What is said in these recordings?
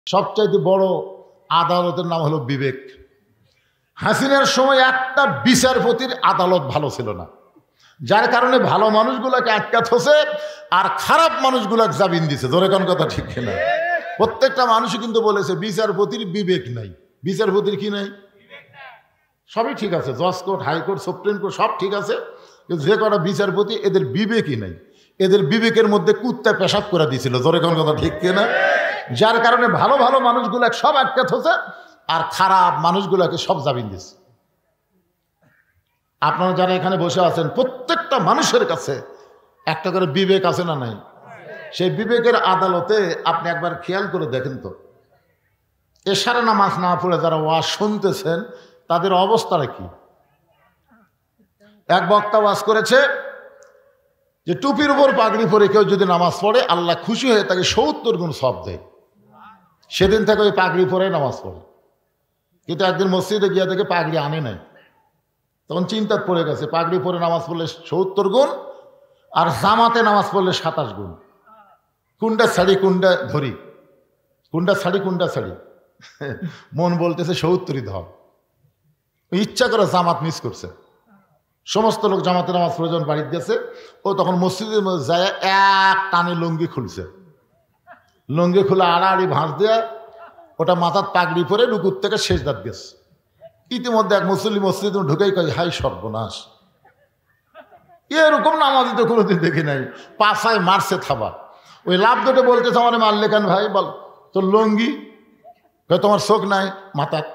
সবচাইতে বড় আদালতের নাম হলো বিবেক। হাসিনার সময় একটা বিচারপতির আদালত ভালো ছিল না, যার কারণে ভালো মানুষগুলাকে আটকাত হচ্ছে আর খারাপ মানুষগুলাকে জামিন দিছে। ধরে কোন কথা ঠিক কিনা? প্রত্যেকটা মানুষই কিন্তু বলেছে বিচারপতির বিবেক নাই। বিচারপতির কি নাই? সবই ঠিক আছে, জজ কোর্ট, হাইকোর্ট, সুপ্রিম কোর্ট সব ঠিক আছে, কিন্তু যে কটা বিচারপতি এদের বিবেকই নাই। এদের বিবেকের মধ্যে কুত্তা পেশাব করে দিয়েছিল। ধরে কোন কথা ঠিক কিনা? যার কারণে ভালো ভালো মানুষগুলাকে সব আটকাত হচ্ছে আর খারাপ মানুষগুলাকে সব জামিন দিচ্ছে। আপনারা যারা এখানে বসে আছেন প্রত্যেকটা মানুষের কাছে একটা করে বিবেক আছে না নাই? সেই বিবেকের আদালতে আপনি একবার খেয়াল করে দেখেন তো, এশারা নামাজ না পড়ে যারা ওয়াজ শুনতেছেন তাদের অবস্থাটা কি? এক বক্তা ওয়াজ করেছে যে টুপির উপর পাগড়ি পরে কেউ যদি নামাজ পড়ে আল্লাহ খুশি হয়ে তাকে 70 গুণ সওয়াব দেয়। সেদিন থেকে ওই পাগড়ি পরে নামাজ পড়ে, কিন্তু একদিন মসজিদে গিয়ে দেখে পাগড়ি আনে নাই। তখন চিন্তার পড়ে গেছে, পাগড়ি পরে নামাজ পড়লে 70 গুণ আর জামাতে নামাজ পড়লে 27 গুণ। কোনটা ছাড়ি কোনটা ধরি, কোনটা ছাড়ি কোনটা ছাড়ি? মন বলতেছে 70ই ধর। ইচ্ছা করে জামাত মিস করছে। সমস্ত লোক জামাতে নামাজ পড়ে যখন বাড়িতে গেছে, ও তখন মসজিদের মধ্যে যায় এক টানে লুঙ্গি খুলছে। লুঙ্গি খুলে আড়াআড়ি ভাঁজ দিয়ে ওটা মাথার পাগড়ি পরে রুকুর থেকে সেজদাত গেছে। ইতিমধ্যে এক মুসল্লি মসজিদে ঢুকেই কয়, হাই সর্বনাশ, এরকম নামাজি তো কোনোদিন দেখি নাই। পাছায় মারছে থাবা। ওই লাভ দুটো বলতেছে, আমার মারলে কেন ভাই? বল তোর লুঙ্গি। তোমার চোখ নাই মাথাত?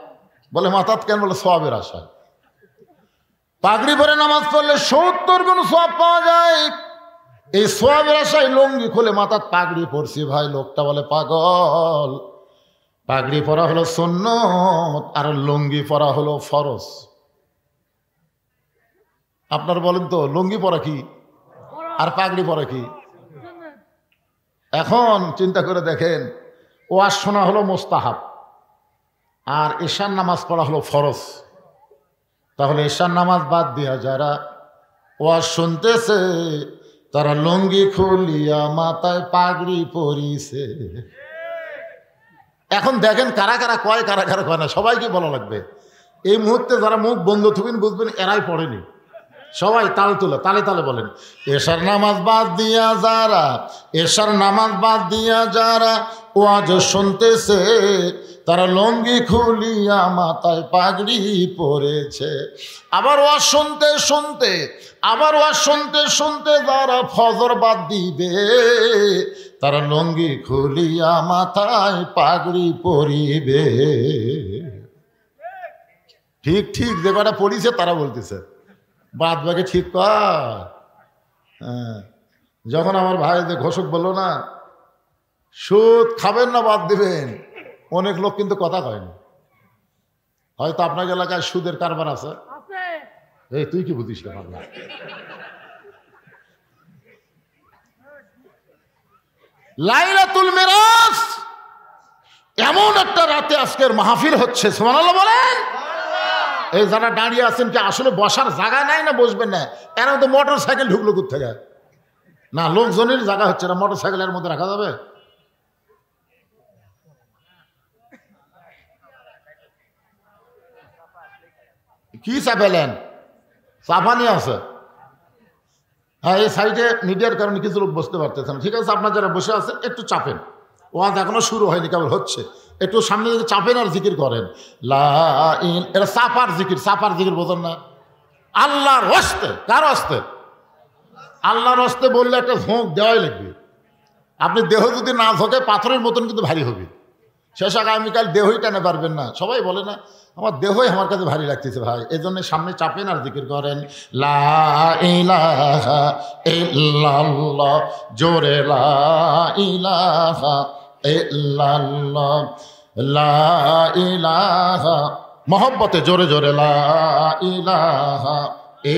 বলে মাথাত কেন? বলে সওয়াবের আশায়। পাগড়ি পরে নামাজ পড়লে 70 গুণ সওয়াব পাওয়া যায়। এই সওয়াবের আশায় লুঙ্গি খুলে মাথার পাগড়ি পরছি। ভাই লোকটা বলে পাগল, পাগড়ি পরা হলো সুন্নত আর লুঙ্গি পরা হলো ফরজ। আপনার বলেন তো লুঙ্গি পরা কি আর পাগড়ি পরা কি? এখন চিন্তা করে দেখেন, ওয়াজ শোনা হলো মোস্তাহাব আর এশার নামাজ পড়া হলো ফরজ। তাহলে এশার নামাজ বাদ দিয়া যারা ওয়াজ শুনতেছে তারা লুঙ্গি খুলিয়া মাথায় পাগড়ি পরিছে। এখন দেখেন কারা কারা কয়, কারা কারা কয় না, সবাইকে বলা লাগবে। এই মুহূর্তে যারা মুখ বন্ধ থাকবেন বুঝবেন এরাই পড়েনি। সবাই তাল তুলে তালে তালে বলেন, এশার নামাজ বাদ দিয়া যারা, এশার নামাজ বাদ দিয়া যারা ওয়াজ শুনতেছে তারা লুঙ্গি খুলিয়া মাথায় পাগড়ি পরেছে। আবার ওয়াজ শুনতে শুনতে, আবার ওয়াজ শুনতে শুনতে যারা ফজর বাদ দিবে তারা লুঙ্গি খুলিয়া মাথায় পাগড়ি পরিবে। ঠিক ঠিক যে কটা পড়িছে তারা বলতেছে, বাদ বাকি ঠিক কর। হ্যাঁ, যখন আমার ভাই যে ঘোষক বললো না সুদ খাবেন না বাদ দিবেন, অনেক লোক কিন্তু কথা কয়নি। হয়তো আপনার এলাকায় সুদের কারবার আছে। এই তুই কি বুঝিস না? লাইলাতুল মিরাজ এমন একটা রাতে আজকের মাহফিল হচ্ছে, সুবহানাল্লাহ বলেন। এই যারা দাঁড়িয়ে আছেন কি আসলে বসার জায়গা নাই না বসবেন না? এরা তো মোটর সাইকেল ঢুকলো কোথেকে? না, লোকজনের জায়গা হচ্ছে না, মোটর সাইকেলের মধ্যে রাখা যাবে? কি চাপেলেন? চাপানি আছে। হ্যাঁ, এই সাইডে মিডিয়ার কারণে কিছু লোক বসতে পারতেছে না। ঠিক আছে, আপনার যারা বসে আছেন একটু চাপেন। ওয়াজ এখনো শুরু হয়নি, কেবল হচ্ছে। একটু সামনে দিকে চাপেন আর জিকির করেন। এটা চাপার জিকির, চাপার জিকির বোঝেন না? আল্লাহর হস্তে। কার হস্তে? আল্লাহর হস্তে বললে একটা ঝোঁক দেওয়াই লাগবে। আপনি দেহ যদি না ঝোঁকে পাথরের মতন কিন্তু ভারী হবে। শেষ আগামীকাল দেহই টানে পারবেন না। সবাই বলে না আমার দেহই আমার কাছে ভারী লাগতেছে ভাই, এই জন্য সামনে চাপেন আর জিকির করেন। লা ইলাহা ইল্লাল্লাহ, জোরে লা ইলাহা ইল্লাল্লাহ, লা ইলাহা, মহব্বতে জোরে জোরে লা ইলাহা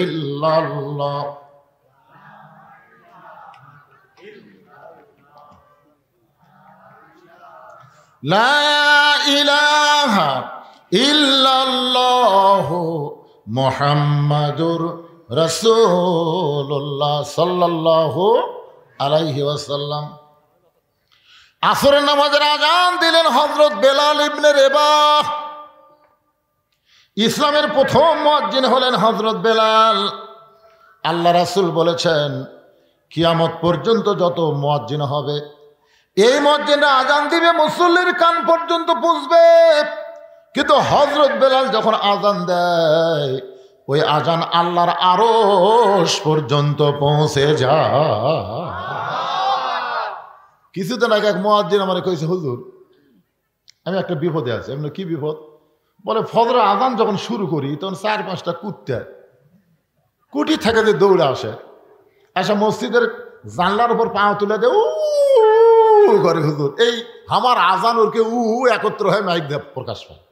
ইল্লাল্লাহ। লা ইলাহা ইল্লাল্লাহু মুহাম্মাদুর রাসূলুল্লাহ সাল্লাল্লাহু আলাইহি ওয়াসাল্লাম। আসরের নামাজের আজান দিলেন হযরত বেলাল ইবনে রেবাহ। ইসলামের প্রথম মুয়াজ্জিন হলেন হযরত বেলাল। আল্লাহ রাসূল বলেছেন কিয়ামত পর্যন্ত যত মুয়াজ্জিন হবে এই মুয়াজ্জিনরা আজান দিবে মুসল্লির কান পর্যন্ত পৌঁছবে, কিন্তু হযরত বেলাল যখন আজান দেয় ওই আজান আল্লাহর আরশ পর্যন্ত পৌঁছে যায়। কিছুদিন আগে এক মুয়াজ্জিন আমারে কইছে, হুজুর আমি একটা বিপদে আছি। আমি কি বিপদ? বলে ফজরের আজান যখন শুরু করি তখন 4-5টা কুত্তা কুটি থেকে যে দৌড়ে আসে, মসজিদের জানলার উপর পা তুলে দেয় উ করে। হুজুর এই আমার আজান ওরকে একত্র হয়ে মাইক দিয়ে প্রকাশ পায়।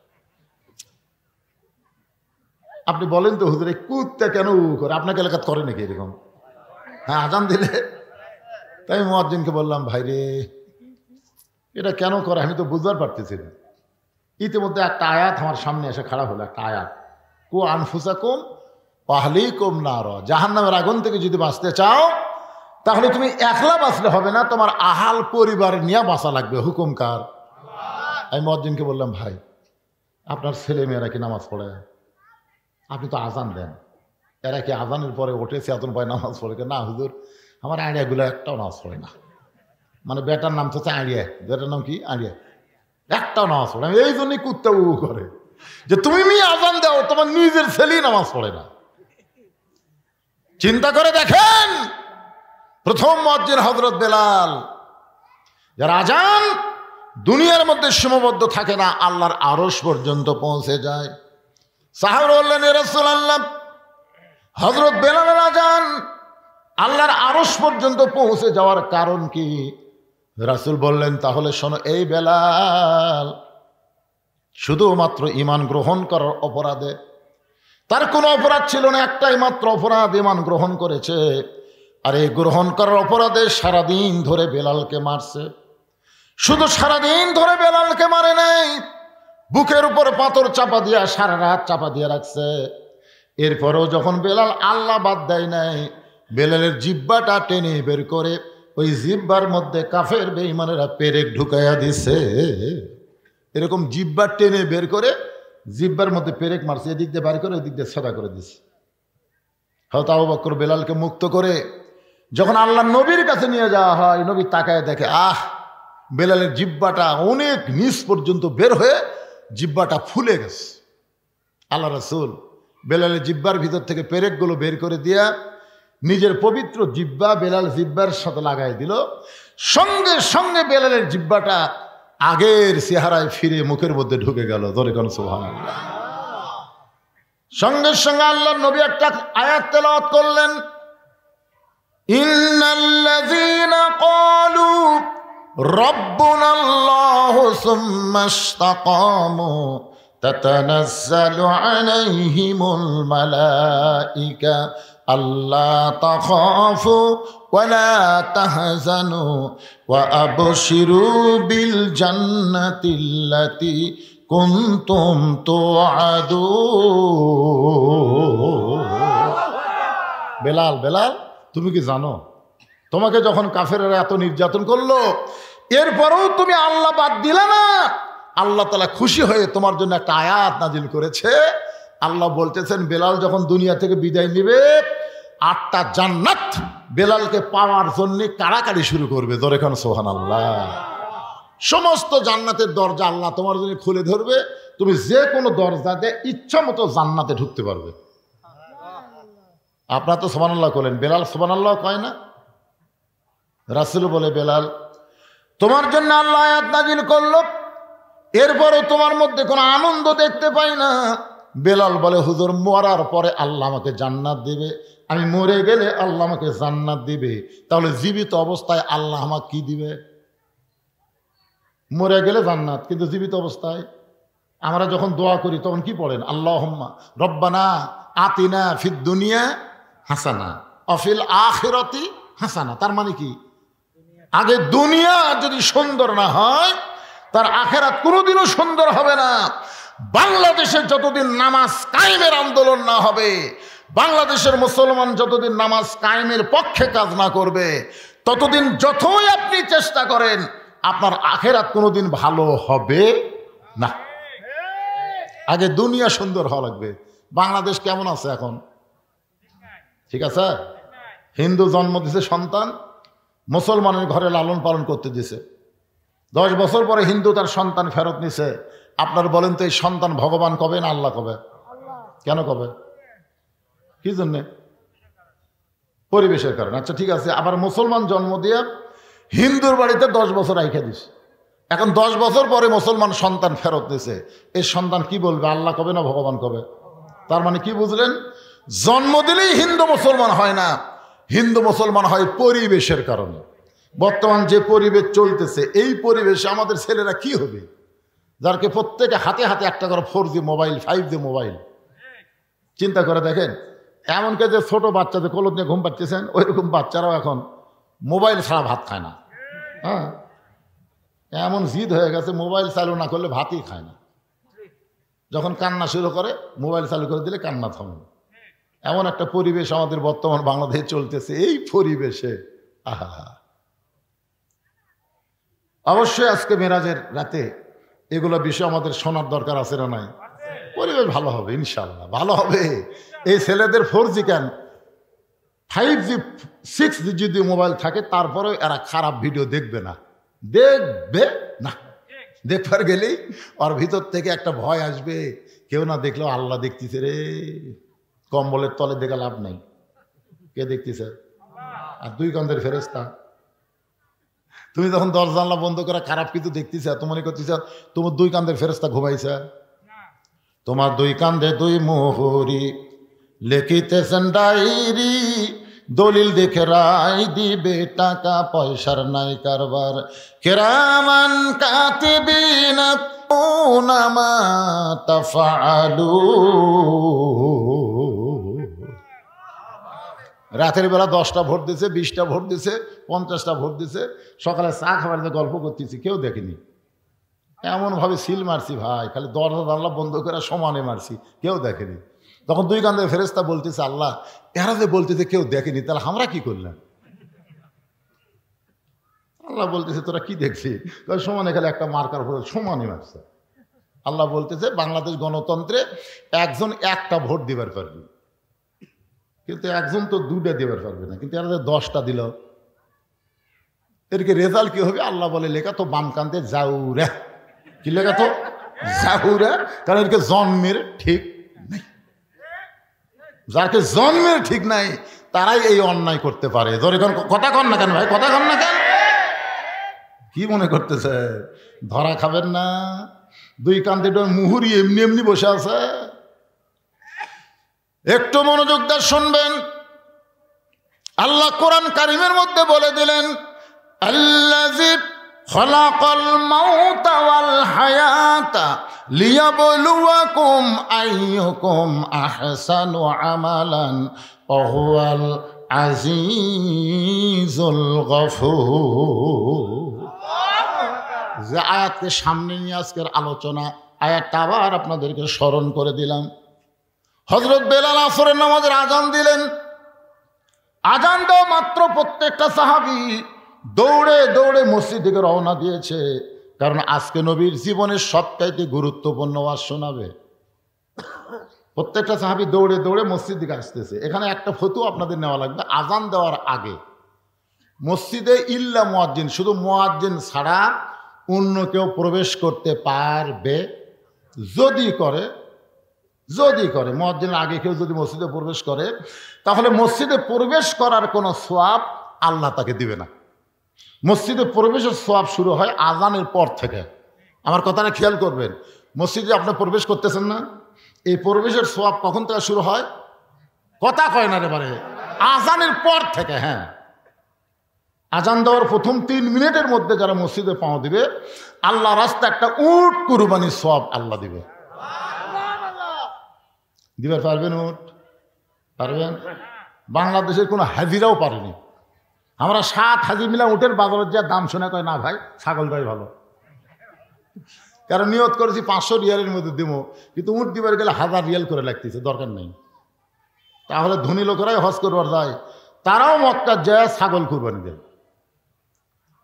আপনি বলেন তো হুজুর এই কুত্তা কেন করে? আপনাকে এলাকাত করে নাকি এরকম? হ্যাঁ, আজান দিলে। তাই মুয়াজ্জিনকে বললাম, ভাই রে এটা কেন করে আমি তো বুঝবার পারতেছি না। ইতিমধ্যে একটা আয়াত আমার সামনে এসে খাড়া হলো, একটা আয়াত, কু আনফুসাকুম আহলিকুম নার, জাহান্নামের আগুন থেকে যদি বাঁচতে চাও তাহলে তুমি একলা বাঁচলে হবে না, তোমার আহাল পরিবার নিয়ে বাঁচা লাগবে। হুকুম কার? আমি মুয়াজ্জিনকে বললাম, ভাই আপনার ছেলে মেয়েরা কি নামাজ পড়ে? আপনি তো আজান দেন, এরা কি আজানের পরে ওঠে চেতন পায় নামাজ পড়ে? না হুজুর আমার আড়িয়াগুলো একটাও নামাজ পড়ে না। মানে বেটার নাম তো আড়িয়া, বেটার নাম কি আড়িয়া, একটাও নামাজ পড়ে। এই জন্যই কুত্তা করে যে তুমি আজান দাও, তোমার নিজের ছেলেই নামাজ পড়ে না। চিন্তা করে দেখেন, প্রথম মুয়াজ্জিন হযরত বেলাল, যার আজান দুনিয়ার মধ্যে সীমাবদ্ধ থাকে না, আল্লাহর আরশ পর্যন্ত পৌঁছে যায়। সাহাবা বললেন, ইয়া রাসূলুল্লাহ হযরত বেলালের আজান আল্লাহর আরশ পর্যন্ত পৌঁছে যাওয়ার কারণ কি? রাসূল বললেন, তাহলে শোনো, এই বেলাল শুধুমাত্র ঈমান গ্রহণ করার অপরাধে, তার কোনো অপরাধ ছিল না, একটাই মাত্র অপরাধ, ঈমান গ্রহণ করেছে। আর এই গ্রহণ করার অপরাধে সারাদিন ধরে বেলালকে মারছে। শুধু সারাদিন ধরে বেলালকে মারে নাই, বুকের উপর পাথর চাপা দিয়া সারা রাত চাপা দিয়ে রাখছে। এরপরেও যখন বেলাল আল্লাহ বাদ দেয় নাই, বেলালের জিহ্বাটা টেনে বের করে ওই জিহ্বার মধ্যে কাফের বেঈমানেরা পেরেক ঢুকাইয়া দিছে। এরকম জিহ্বা টেনে বের করে জিহ্বার মধ্যে পেরেক মারছে, এদিক দিয়ে বের করে ওই দিক দিয়ে সাদা করে দিছে। হযরত আবু বকর বেলালকে মুক্ত করে যখন আল্লাহ নবীর কাছে নিয়ে যাওয়া হয়, নবী তাকায় দেখে বেলালের জিহ্বাটা অনেক নিচ পর্যন্ত বের হয়ে জিহ্বাটা ফুলে গেছে। আল্লাহ রাসূল বেলালের জিহ্বার ভিতর থেকে পেরেকগুলো বের করে দিয়া নিজের পবিত্র জিহ্বা বেলাল জিহ্বার সাথে লাগাই দিল। সঙ্গে সঙ্গে বেলালের জিহ্বাটা আগের চেহারায় ফিরে মুখের মধ্যে ঢুকে গেল। ধরে কোন সুবহানাল্লাহ। সঙ্গে সঙ্গে আল্লাহর নবী একটা আয়াত তেলাওয়াত করলেন, ইন্নাল্লাযীনা ক্বালু রাব্বুনাল্লাহু সুম্মা ইসতাকামু তাতানাজ্জালু আলাইহিমুল মালাইকা আল্লা তাখাফু ওয়া লা তাহজানু ওয়া আবশিরু বিল জান্নাতিল্লাতী কুনতুম তুআদুন। বেলাল, বেলাল তুমি কি জানো, তোমাকে যখন কাফেররা এত নির্যাতন করলো, এরপরেও তুমি আল্লাহ বাদ দিলে না, আল্লাহ তাআলা খুশি হয়ে তোমার জন্য একটা আয়াত নাজিল করেছে। আল্লাহ বলতেছেন, বেলাল যখন দুনিয়া থেকে বিদায় নেবে 8টা জান্নাত বেলালকে পাওয়ার জন্য কাড়াকাড়ি শুরু করবে। ধরে কোন সুবহানাল্লাহ। সমস্ত জান্নাতের দরজা আল্লাহ তোমার জন্য খুলে ধরবে, তুমি যে কোনো দরজাতে ইচ্ছা মতো জান্নাতে ঢুকতে পারবে। আপনারা তো সুবহানাল্লাহ বলেন, বেলাল সুবহানাল্লাহ কয় না? রাসূল বলে, বেলাল তোমার জন্য আল্লাহ আয়াত নাজিল করলো, এরপরও তোমার মধ্যে কোনো আনন্দ দেখতে পাই না। বেলাল বলে, হুজুর মরার পরে আল্লাহ আমাকে জান্নাত দিবে, আমি মরে গেলে আল্লাহ আমাকে জান্নাত দিবে, তাহলে জীবিত অবস্থায় আল্লাহ আমাকে কি দিবে? মরে গেলে জান্নাত, কিন্তু জীবিত অবস্থায় আমরা যখন দোয়া করি তখন কি পড়েন? আল্লাহুম্মা রব্বানা আতিনা ফিদ দুনিয়া হাসানা ওয়া ফিল আখিরাতি হাসানা। তার মানে কি, আগে দুনিয়া যদি সুন্দর না হয় তার আখিরাত কোনোদিনও সুন্দর হবে না। বাংলাদেশে যতদিন নামাজ কায়েমের আন্দোলন না হবে, বাংলাদেশের মুসলমান যতদিন নামাজ কায়েমের পক্ষে কাজ না করবে, ততদিন যতই আপনি চেষ্টা করেন আপনার আখেরাত কোনোদিন ভালো হবে না। আগে দুনিয়া সুন্দর হওয়া লাগবে। বাংলাদেশ কেমন আছে এখন? ঠিক আছে? হিন্দু জন্ম দিছে সন্তান, মুসলমানের ঘরে লালন পালন করতে দিছে। 10 বছর পরে হিন্দু তার সন্তান ফেরত নিছে। আপনার বলেন তো এই সন্তান ভগবান কবে না আল্লাহ কবে? কেন কবে? কি জন্যে? পরিবেশের কারণে। আচ্ছা ঠিক আছে, আবার মুসলমান জন্ম দিয়ে হিন্দুর বাড়িতে 10 বছর রাইখা দিস। এখন 10 বছর পরে মুসলমান সন্তান ফেরত দিছে, এই সন্তান কি বলবে? আল্লাহ কবে না ভগবান কবে? তার মানে কি বুঝলেন? জন্ম দিলেই হিন্দু মুসলমান হয় না, হিন্দু মুসলমান হয় পরিবেশের কারণে। বর্তমান যে পরিবেশ চলতেছে, এই পরিবেশে আমাদের ছেলেরা কি হবে? যারকে প্রত্যেকে হাতে হাতে একটা করে 4G মোবাইল, 5G মোবাইল। চিন্তা করে দেখেন, এমনকি যে ছোট বাচ্চাদের কোলে নিয়ে ঘুম পাচ্ছেন, ওইরকম বাচ্চারাও এখন মোবাইল ছাড়া ভাত খায় না। হ্যাঁ, এমন জিদ হয়ে গেছে, মোবাইল চালু না করলে ভাতই খায় না। যখন কান্না শুরু করে মোবাইল চালু করে দিলে কান্না থামে। এমন একটা পরিবেশ আমাদের বর্তমান বাংলাদেশে চলতেছে। এই পরিবেশে অবশ্যই আজকে মেরাজের রাতে এগুলো বিষয় আমাদের শোনার দরকার আছে না নাই? পরিবেশ ভালো হবে ইনশাল্লাহ, ভালো হবে। এই ছেলেদের 4G কেন 5G 6G যদি মোবাইল থাকে, তারপরেও এরা খারাপ ভিডিও দেখবে না, দেখবে না। দেখবার গেলেই ওর ভিতর থেকে একটা ভয় আসবে, কেউ না দেখলেও আল্লাহ দেখতেছে রে। কম্বলের তলে দেখে লাভ নাই, কে দেখতেছে? আর 2 কাঁধের ফেরেশতা। তুমি যখন দরজা জানলা বন্ধ করে খারাপ কিছু দেখতেছ, তো মনে করতেছ তোমার 2 কাঁধের ফেরেশতা ঘুমাইছে। তোমার 2 কাঁধে 2 মোহরি, লিখিতেছেন ডায়েরি, দলিল দেখে রায় দিবে, টাকা পয়সার নাই কারবার। কিরামান কাতিবিন ইয়াকুনা মা তাফআলুন। রাতের বেলা 10টা ভোট দিছে, 20টা ভোট দিছে, 50টা ভোট দিছে, সকালে চা খাবার গল্প করতেছি, কেউ দেখেনি। এমনভাবে সিল মারছি ভাই, খালি দরজা জানলা বন্ধ করে সমানে মারছি, কেউ দেখেনি। তখন 2 কাঁধে ফেরেশতা বলতেছে, আল্লাহ এরা যে বলতেছে কেউ দেখেনি, তাহলে আমরা কি করলাম? আল্লাহ বলতেছে তোরা কি দেখছি? সমানে খালি একটা মার্কার ভোট সমানে মারছে। আল্লাহ বলতেছে বাংলাদেশ গণতন্ত্রে একজন একটা ভোট দিবার পারবে, কিন্তু একজন তো 2টা দিবার পারবে না, কিন্তু এরা যে 10টা দিল, এরকে রেজাল্ট কি হবে? আল্লাহ বলে লেখা তো বাম কান্তে যাউরা। কি লেখা তো? যাউরা। কারণ এরকে জন্মের ঠিক নেই। যারকে জন্মের ঠিক নাই তারাই এই অন্যায় করতে পারে। ধরে কথা কন না কেন ভাই, কথা কন না কেন? কি মনে করতেছে ধরা খাবেন না? 2 কাঁধে মুহুরি এমনি এমনি বসে আছে। একটু মনোযোগ দিয়ে শুনবেন। আল্লাহ কোরআন কারিমের মধ্যে বলে দিলেন, আল্লাযী খালাকাল মাউতা ওয়াল হায়াতা লিয়াবলুয়াকুম আইয়ুকুম আহসানু আমালান ওয়া হুয়াল আজিজুল গফুর। যে আয়াতকে সামনে নিয়ে আজকের আলোচনা, আয়াতটা আবার আপনাদেরকে স্মরণ করে দিলাম। হযরত বেলাল আসরের নামাজের আজান দিলেন। আজান দেওয়া মাত্র প্রত্যেকটা সাহাবী দৌড়ে দৌড়ে মসজিদ থেকে রওনা দিয়েছে, কারণ আজকে নবীর জীবনের সবচাইতে গুরুত্বপূর্ণ ওয়াজ শোনাবে। প্রত্যেকটা সাহাবী দৌড়ে দৌড়ে মসজিদ দিকে আসতেছে। এখানে একটা ফতোয়া আপনাদের নেওয়া লাগবে। আজান দেওয়ার আগে মসজিদে ইল্লা মুয়াজ্জিন, শুধু মুয়াজ্জিন ছাড়া অন্য কেউ প্রবেশ করতে পারবে। যদি করে মুয়াজ্জিনের আগে কেউ যদি মসজিদে প্রবেশ করে, তাহলে মসজিদে প্রবেশ করার কোনো সওয়াব আল্লাহ তাকে দিবে না। মসজিদে প্রবেশের সওয়াব শুরু হয় আজানের পর থেকে। আমার কথাটা খেয়াল করবেন। মসজিদে আপনি প্রবেশ করতেছেন না, এই প্রবেশের সওয়াব কখন থেকে শুরু হয়? কথা কয় না রে বারে, আজানের পর থেকে। হ্যাঁ, আজান দেওয়ার প্রথম 3 মিনিটের মধ্যে যারা মসজিদে পাও দিবে, আল্লাহ রাস্তা একটা উট কুরবানির সওয়াব আল্লাহ দিবে। দিবার পারবেন? উট পারবেন? বাংলাদেশের কোনো হাজিরাও পারেনি। আমরা 7 হাজি মিলা উটের বাজারের যা দাম শুনে কয় না ভাই ছাগলটাই ভালো, কারণ নিয়ত করেছি 500 রিয়ালের মধ্যে দিব, কিন্তু উট দিবার গেলে 1000 রিয়াল করে লাগতেছে, দরকার নেই। তাহলে ধনী লোকেরাই হজ করবার যায়, তারাও মক্কা যায় ছাগল কুরবানি দেয়।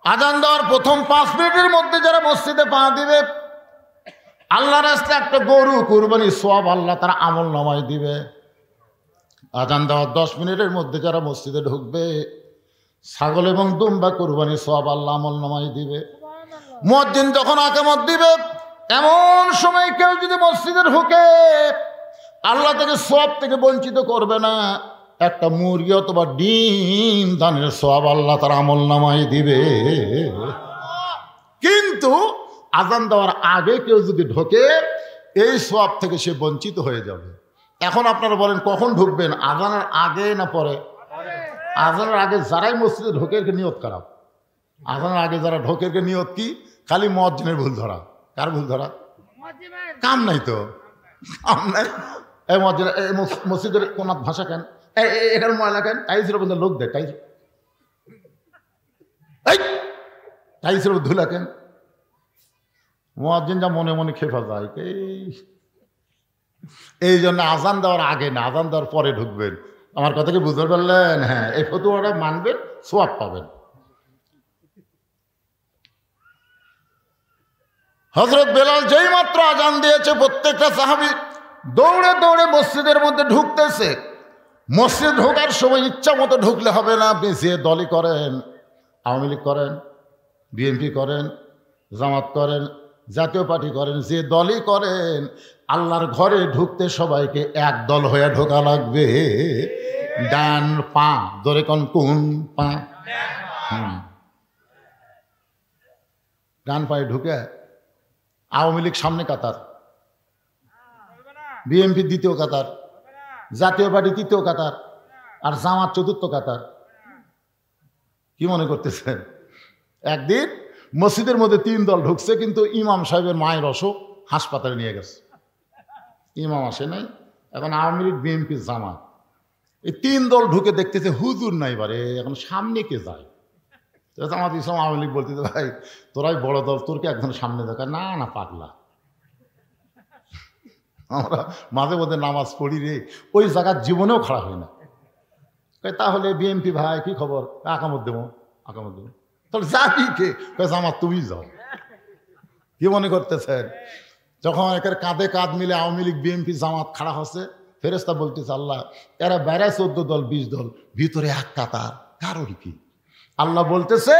আজান দেওয়ার প্রথম 5 মিনিটের মধ্যে যারা মসজিদে পা দিবে, আল্লাহর রাস্তায় একটা গরু কুরবানি সওয়াব আল্লাহ তারা আমল নামায় দিবে। আজান দেওয়ার 10 মিনিটের মধ্যে যারা মসজিদে ঢুকবে, ছাগল এবং দুম্বা কুরবানি সওয়াব আল্লাহ আমল নামায় দিবে। মুয়াজ্জিন যখন আকামত দিবে, এমন সময় কেউ যদি মসজিদে ঢুকে, আল্লাহ থেকে সওয়াব থেকে বঞ্চিত করবে না। একটা মুরগি অথবা ডিম দানের সওয়াব আল্লাহ তার আমল নামায় দিবে। কিন্তু আজান দেওয়ার আগে কেউ যদি ঢোকে, এই সওয়াব থেকে সে বঞ্চিত হয়ে যাবে। এখন আপনারা বলেন কখন ঢুকবেন, আজানের আগে না পরে? আজানের আগে যারাই মসজিদে ঢোকে এর নিয়ত খারাপ। আজানের আগে যারা ঢোকে এর নিয়ত কি? খালি মুয়াজ্জিনের ভুল ধরা। কার ভুল ধরা? কাম নাই তো, কাম নাই। এই মুয়াজ্জিন মসজিদের কোন ভাষা কেন, এখানে ময়লা কেন, টাইসের মধ্যে লোক দেয়, টাইসের ধুলা কেন? মুয়াজ্জিন যা মনে মনে খেপা যায়। এই জন্য আজান দেওয়ার আগে না, আজান দেওয়ার পরে ঢুকবেন। আমার কথা কি বুঝতে পারলেন? হ্যাঁ, এই ফতোয়াটা মানবেন, সওয়াব পাবেন। হযরত বেলাল যেই মাত্র আজান দিয়েছে, প্রত্যেকটা সাহাবী দৌড়ে দৌড়ে মসজিদের মধ্যে ঢুকতেছে। মসজিদ ঢোকার সময় ইচ্ছা মতো ঢুকলে হবে না। আপনি যে দলই করেন, আওয়ামী লীগ করেন, বিএনপি করেন, জামাত করেন, জাতীয় পার্টি করেন, যে দলই করেন, আল্লাহর ঘরে ঢুকতে সবাইকে এক দল হয়ে ঢোকা লাগবে। ডান পা ধরে কোন পা, ডান পায়ে ঢুকে আওয়ামী লীগ সামনে কাতার, বিএনপি দ্বিতীয় কাতার, জাতীয় পার্টি তৃতীয় কাতার, আর জামাত চতুর্থ কাতার। কি মনে করতেছেন? একদিন মসজিদের মধ্যে 3 দল ঢুকছে, কিন্তু ইমাম সাহেবের মায়ের অসুখ, হাসপাতালে নিয়ে গেছে। ইমাম আসে নাই। এখন আওয়ামী লীগ, বিএনপি, জামাত, এই 3 দল ঢুকে দেখতেছে হুজুর নাই বারে, এখন সামনে কে যায়? জামাত ইসলাম আওয়ামী লীগ বলতেছে, ভাই তোরাই বড় দল, তোর কি একজন সামনে দেখা? না না পাগলা, আমরা মাঝে মধ্যে নামাজ পড়ি রে, ওই জায়গার জীবনেও খারাপ হয় না। তাহলে বিএনপি ভাই কি খবর? আকামত দেবো, আকামত দেবো। তাহলে যাবি কে? জামাত তুমি যাও। কি মনে করতেছেন? যখন একের কাঁধে কাঁধ মিলে আওয়ামী লীগ, বিএনপি, জামাত খাড়া হচ্ছে, ফেরেশতা বলতেছে আল্লাহ এরা বাইরে 14 দল 20 দল, ভিতরে এক কাতার, কারোর কি? আল্লাহ বলতেছে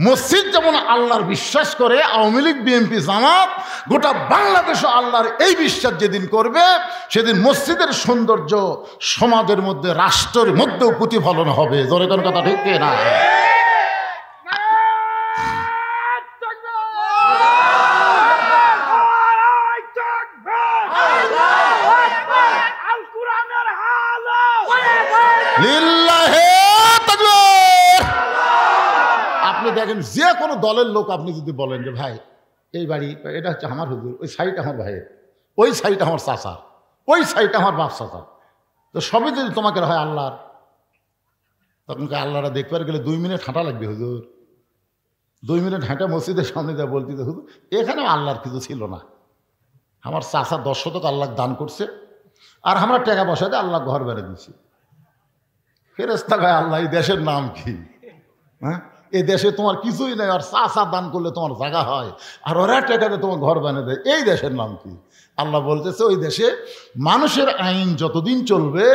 মসজিদ যেমন আল্লাহর বিশ্বাস করে, আওয়ামী লীগ, বিএনপি, জামাত, গোটা বাংলাদেশও আল্লাহর এই বিশ্বাস যেদিন করবে, সেদিন মসজিদের সৌন্দর্য সমাজের মধ্যে, রাষ্ট্রের মধ্যেও প্রতিফলন হবে। জোরে কোন কথা ঠিক না? আপনি দেখেন যে কোনো দলের লোক, আপনি যদি বলেন যে ভাই এই বাড়ি এটা হচ্ছে আমার হুজুর, ওই সাইড আমার ভাইয়ের, ওই সাইড আমার চাচা, ওই সাইড আমার বাপ চাচা, তো সবই যদি তোমাকে হয় আল্লাহর, তখন আল্লাহরা দেখবার গেলে 2 মিনিট হাঁটা লাগবে হুজুর। 2 মিনিট হাঁটা মসজিদের সামনে যা বলতে হুজুর এখানেও আল্লাহর কিছু ছিল না, আমার চাচা 10 শতক আল্লাহ দান করছে, আর আমরা টাকা পয়সাতে আল্লাহ ঘর বেড়ে দিচ্ছি। ফেরেশতা গায়ে আল্লাহ এই দেশের নাম কি? হ্যাঁ, এই দেশে তোমার কিছুই নেই, আর চাচা দান করলে তোমার জায়গা হয়, আর ওরা টাকাতে তোমার ঘর বানিয়ে দেয়, এই দেশের নাম কি? আল্লাহ বলতেছে ওই দেশে মানুষের আইন যতদিন চলবে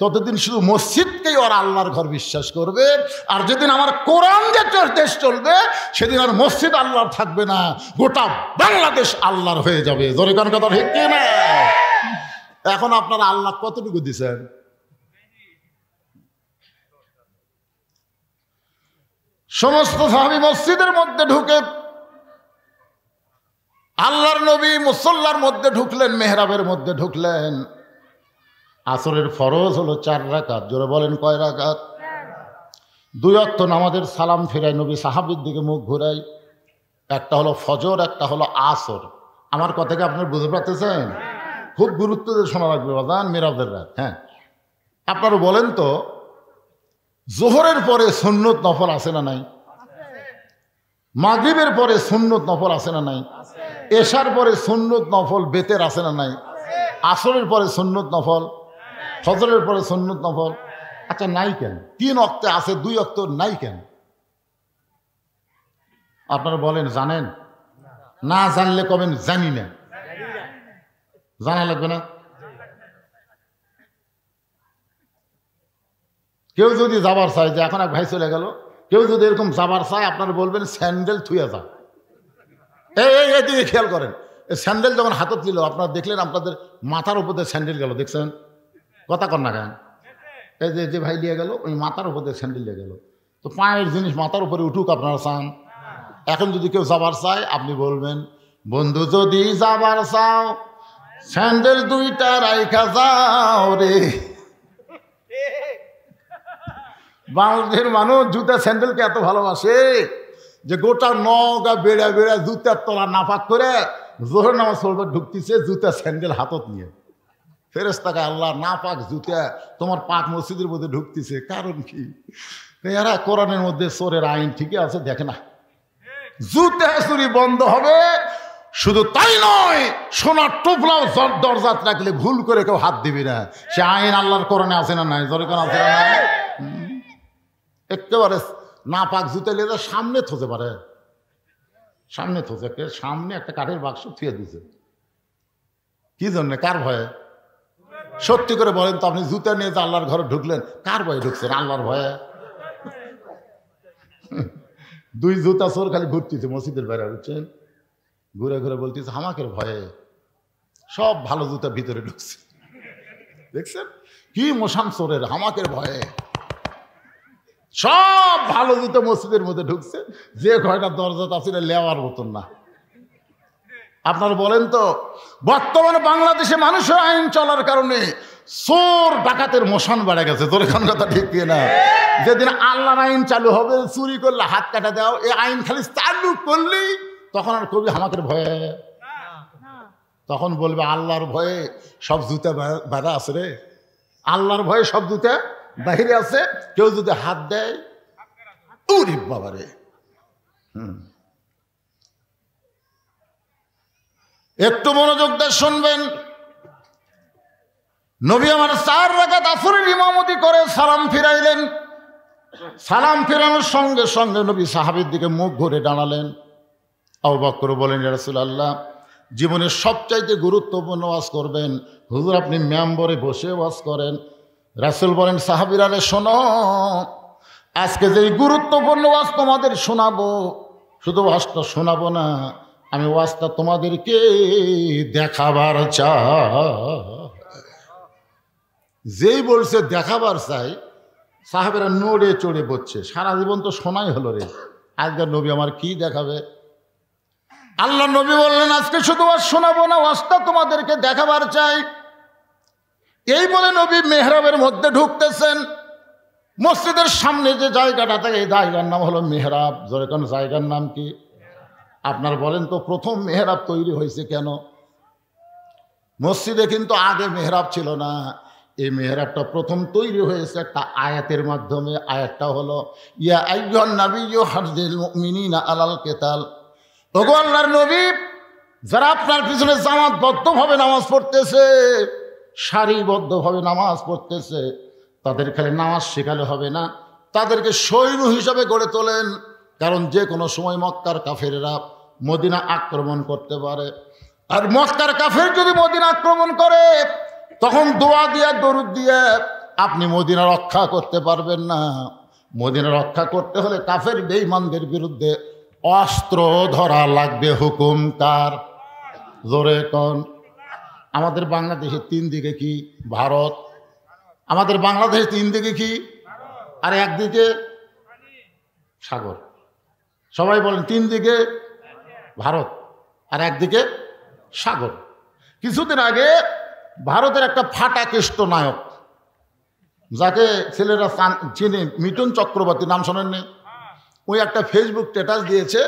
ততদিন শুধু মসজিদকেই ওরা আল্লাহর ঘর বিশ্বাস করবে, আর যেদিন আমার কোরআন যে দেশ চলবে সেদিন আর মসজিদ আল্লাহর থাকবে না, গোটা বাংলাদেশ আল্লাহর হয়ে যাবে। জোরে কোন কথা ঠিক না? এখন আপনারা আল্লাহ কতটুকু দিচ্ছেন? সমস্ত সাহাবী মসজিদের মধ্যে ঢুকে আল্লাহর নবী মুসল্লার মধ্যে ঢুকলেন, মেহরাবের মধ্যে ঢুকলেন। আসরের ফরজ হলো 4 রাকাত। জোরে বলেন কয় রাকাত? 2 ওয়াক্ত নামাজের সালাম ফিরাই নবী সাহাবীর দিকে মুখ ঘুরাই। একটা হলো ফজর, একটা হলো আসর। আমার কথাকে আপনারা বুঝতে পারতেছেন? খুব গুরুত্ব দিয়ে শোনা লাগবে বাজান, মেরাজের রাত। হ্যাঁ, আপনারা বলেন তো জোহরের পরে সুন্নত নফল আছে না নাই? মাগরিবের পরে সুন্নত নফল আছে না নাই? এশার পরে সুন্নত নফল বেতের আছে না নাই? আসরের পরে সুন্নত নফল, ফজরের পরে সুন্নত নফল। আচ্ছা নাই কেন? 3 ওয়াক্তে আছে, 2 ওয়াক্ত নাই কেন? আপনারা বলেন জানেন? না জানলে কবেন জানি না। জানা লাগবে না? কেউ যদি যাবার চায়, যে এখন এক ভাই চলে গেল, কেউ যদি এরকম যাবার চায় আপনারা বলবেন স্যান্ডেল থুয়ে যা। এই দিকে খেয়াল করেন, স্যান্ডেল যখন হাতত নিল আপনারা দেখলেন আপনাদের মাথার উপর দিয়ে স্যান্ডেল গেল, দেখছেন? কথা কর না কেন? এই যে ভাই নিয়ে গেল ওই মাথার উপর দিয়ে স্যান্ডেল নিয়ে গেল। তো পায়ের জিনিস মাথার উপরে উঠুক আপনারা চান? এখন যদি কেউ যাবার চায় আপনি বলবেন, বন্ধু যদি যাবার চাও স্যান্ডেল দুইটা রাইখা যাও রে। বাংলাদেশের মানুষ জুতা স্যান্ডেলকে এত ভালোবাসে যে গোটা নগা বেড়া বেড়া জুতার তলা নাপাক করে জোহর নামাজ পড়বার ঢুকতেছে জুতা স্যান্ডেল হাতত নিয়ে। ফেরেশতাকে আল্লাহ নাপাক জুতা তোমার পাক মসজিদের মধ্যে ঢুকতেছে, কারণ কি? এরা কোরআনের মধ্যে চোরের আইন ঠিকই আছে, দেখে না? জুতা চুরি বন্ধ হবে। শুধু তাই নয়, সোনার টোপলাও দরজাত রাখলে ভুল করে কেউ হাত দিবি না। সে আইন আল্লাহর কোরআনে আছে না নাই? জোরে কোন আছে না নাই? একেবারে না পাক জুতা নিয়ে সামনে থতে পারে, সামনে থতে, সামনে একটা কাঠের বাক্স থুয়ে দিছে। কি জন্যে? কার ভয়ে? সত্যি করে বলেন তো, আপনি জুতা নিয়ে যে আল্লাহর ঘরে ঢুকলেন কার ভয়ে ঢুকছেন? আল্লাহর ভয়ে। দুই জুতা চোর খালি ঘুরতেছে মসজিদের বাইরে, বুঝছেন? ঘুরে ঘুরে বলতেছে হামাকের ভয়ে সব ভালো জুতা ভিতরে ঢুকছে। দেখছেন কি মশান চোরের? হামাকের ভয়ে সব ভালো জুতো মসজিদের মধ্যে ঢুকছে, যে কয়টা দরজা আছে লেওয়ার মতন না। আপনারা বলেন তো, বর্তমানে বাংলাদেশে মানুষের আইন চলার কারণে চোর ডাকাতের মশান বেড়ে গেছে। তোর এখান কথা ঠিক না? যেদিন আল্লাহর আইন চালু হবে, চুরি করলে হাত কাটা দাও, এই আইন খালি চালু করলেই তখন আর কবি হামাকের ভয়ে, তখন বলবে আল্লাহর ভয়ে সব জুতা বাঁধা আছে রে, আল্লাহর ভয়ে সব জুতা বাহিরে আছে। কেউ যদি হাত দেয় উরি বাবারে। একটু মনোযোগ দিয়ে শুনবেন। নবী আমার 4 রাকাত আসরের ইমামতি করে সালাম ফিরাইলেন। সালাম ফিরানোর সঙ্গে সঙ্গে নবী সাহাবীর দিকে মুখ ঘুরে দাঁড়ালেন। আবু বকর বলেন, ইয়া রাসূলুল্লাহ, জীবনের সবচাইতে গুরুত্বপূর্ণ ওয়াজ করবেন, হুজুর আপনি মেম্বরে বসে ওয়াজ করেন। রাসূল বলেন, সাহাবীরা রে শোনো, আজকে যে গুরুত্বপূর্ণ ওয়াজ তোমাদের শোনাবো, শুধু ওয়াজটা শোনাবো না, আমি ওয়াজটা তোমাদেরকে দেখাবার চাই। যেই বলছে দেখাবার চাই, সাহাবেরা নড়ে চড়ে বসছে। সারা জীবন তো শোনাই হলো রে, আজকের নবী আমার কি দেখাবে? আল্লাহ নবী বললেন, আজকে শুধু ওয়াজ শোনাবো না, ওয়াজটা তোমাদেরকে দেখাবার চাই। এই বলে নবী মেহরাবের মধ্যে ঢুকতেছেন। মসজিদের সামনে যে জায়গাটা থাকে এই জায়গার নাম হলো মেহরাব। জোরে কোন জায়গার নাম কি? আপনার বলেন তো, প্রথম মেহরাব তৈরি হয়েছে কেন? মসজিদে কিন্তু আগে মেহরাব ছিল না। এই মেহরাবটা প্রথম তৈরি হয়েছে একটা আয়াতের মাধ্যমে। আয়াতটা হলো, ইয়া আইয়ুহান নাবিয়্যু হারজিল মুমিনিনা আলাল কিতাল। ওগো আল্লাহর নবী, যারা আপনার পিছনে জামাতবদ্ধভাবে নামাজ পড়তেছে, সারিবদ্ধভাবে নামাজ পড়তেছে, তাদের খালি নামাজ শেখালে হবে না, তাদেরকে সৈন্য হিসাবে গড়ে তোলেন। কারণ যে কোনো সময় মক্কার কাফেরেরা মদিনা আক্রমণ করতে পারে। আর মক্কার কাফের যদি মদিনা আক্রমণ করে, তখন দোয়া দিয়ে দরুদ দিয়ে আপনি মদিনা রক্ষা করতে পারবেন না। মদিনা রক্ষা করতে হলে কাফের বেঈমানদের বিরুদ্ধে অস্ত্র ধরা লাগবে। হুকুম কার? জোরে কোন? আমাদের বাংলাদেশের 3 দিকে কি? ভারত। আমাদের বাংলাদেশের 3 দিকে কি? আর একদিকে সাগর। সবাই বলেন 3 দিকে ভারত আর একদিকে সাগর। কিছুদিন আগে ভারতের একটা ফাটা কেষ্ট নায়ক, যাকে ছেলেরা চিনে, মিঠুন চক্রবর্তী, নাম শোনেননি? ওই একটা ফেসবুক স্ট্যাটাস দিয়েছে,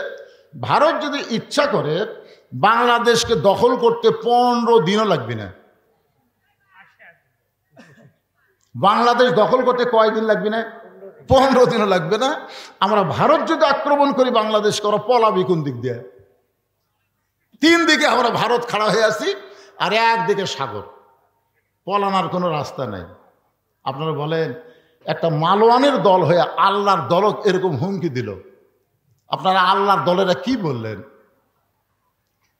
ভারত যদি ইচ্ছা করে বাংলাদেশকে দখল করতে 15 দিনও লাগবে না। বাংলাদেশ দখল করতে কয়দিন লাগবে না? 15 দিনও লাগবে না। আমরা ভারত যদি আক্রমণ করি বাংলাদেশ করা পলাবি কোন দিক দিয়ে? 3 দিকে আমরা ভারত খাড়া হয়ে আছি, আর একদিকে সাগর। পলানোর কোনো রাস্তা নেই। আপনারা বলেন, একটা মালওয়ানের দল হয়ে আল্লাহর দলক এরকম হুমকি দিল, আপনারা আল্লাহর দলেরা কি বললেন?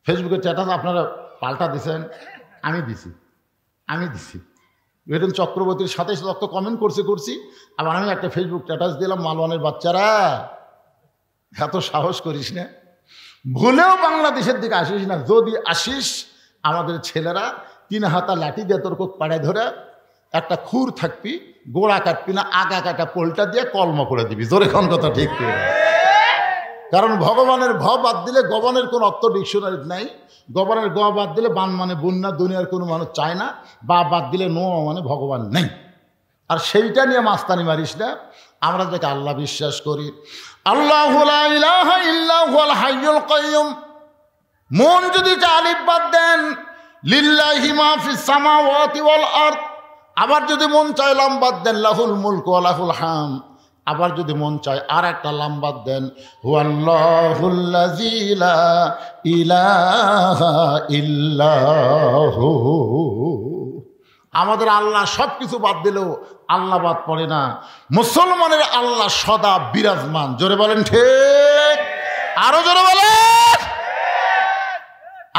ফেসবুকে স্ট্যাটাস আপনারা পাল্টা দিছেন, আমি দিছি। বেতন চক্রবর্তীর সাথে সাথে কমেন্ট করছি। আবার আমি একটা ফেসবুক স্ট্যাটাস দিলাম, মালওয়ানের বাচ্চারা এত সাহস করিস না, ভুলেও বাংলাদেশের দিকে আসিস না। যদি আসিস আমাদের ছেলেরা 3 হাতা লাঠি দিয়ে তোর কোক পাড়ায় ধরে একটা খুর থাকবি, গোড়া কাটবি না, আগা কাটা পোলটা দিয়ে কলমা করে দিবি। জোরে কোন কথা ঠিক করে। কারণ ভগবানের ভ বাদ দিলে গবনের কোনো অর্থ ডিকশনারি নাই। গবনের গ বাদ দিলে বান মানে বন্যা, দুনিয়ার কোনো মানুষ চায় না। বা বাদ দিলে নো মানে ভগবান নেই। আর সেইটা নিয়ে মাস্তানি মারিস না। আমরা যাকে আল্লাহ বিশ্বাস করি, আল্লাহু লা ইলাহা ইল্লা হুয়াল হাইয়ুল কাইয়ুম। মন যদি আলিফ বাদ দেন, লিল্লাহি মা ফিস সামাওয়াতি ওয়াল আরদ। আবার যদি মন চায় লাম বাদ দেন, লাহুল মুলকু ওয়া লাহুল হাম। আবার যদি মন চায় আর একটা লাম বাদ দেন, হুয়াল্লাহুল্লাযী লা ইলাহা ইল্লাহু। আমাদের আল্লাহ সব কিছু বাদ দিলেও আল্লাহ বাদ পড়ে না। মুসলমানের আল্লাহ সদা বিরাজমান। জোরে বলেন ঠিক, আরো জোরে বলেন।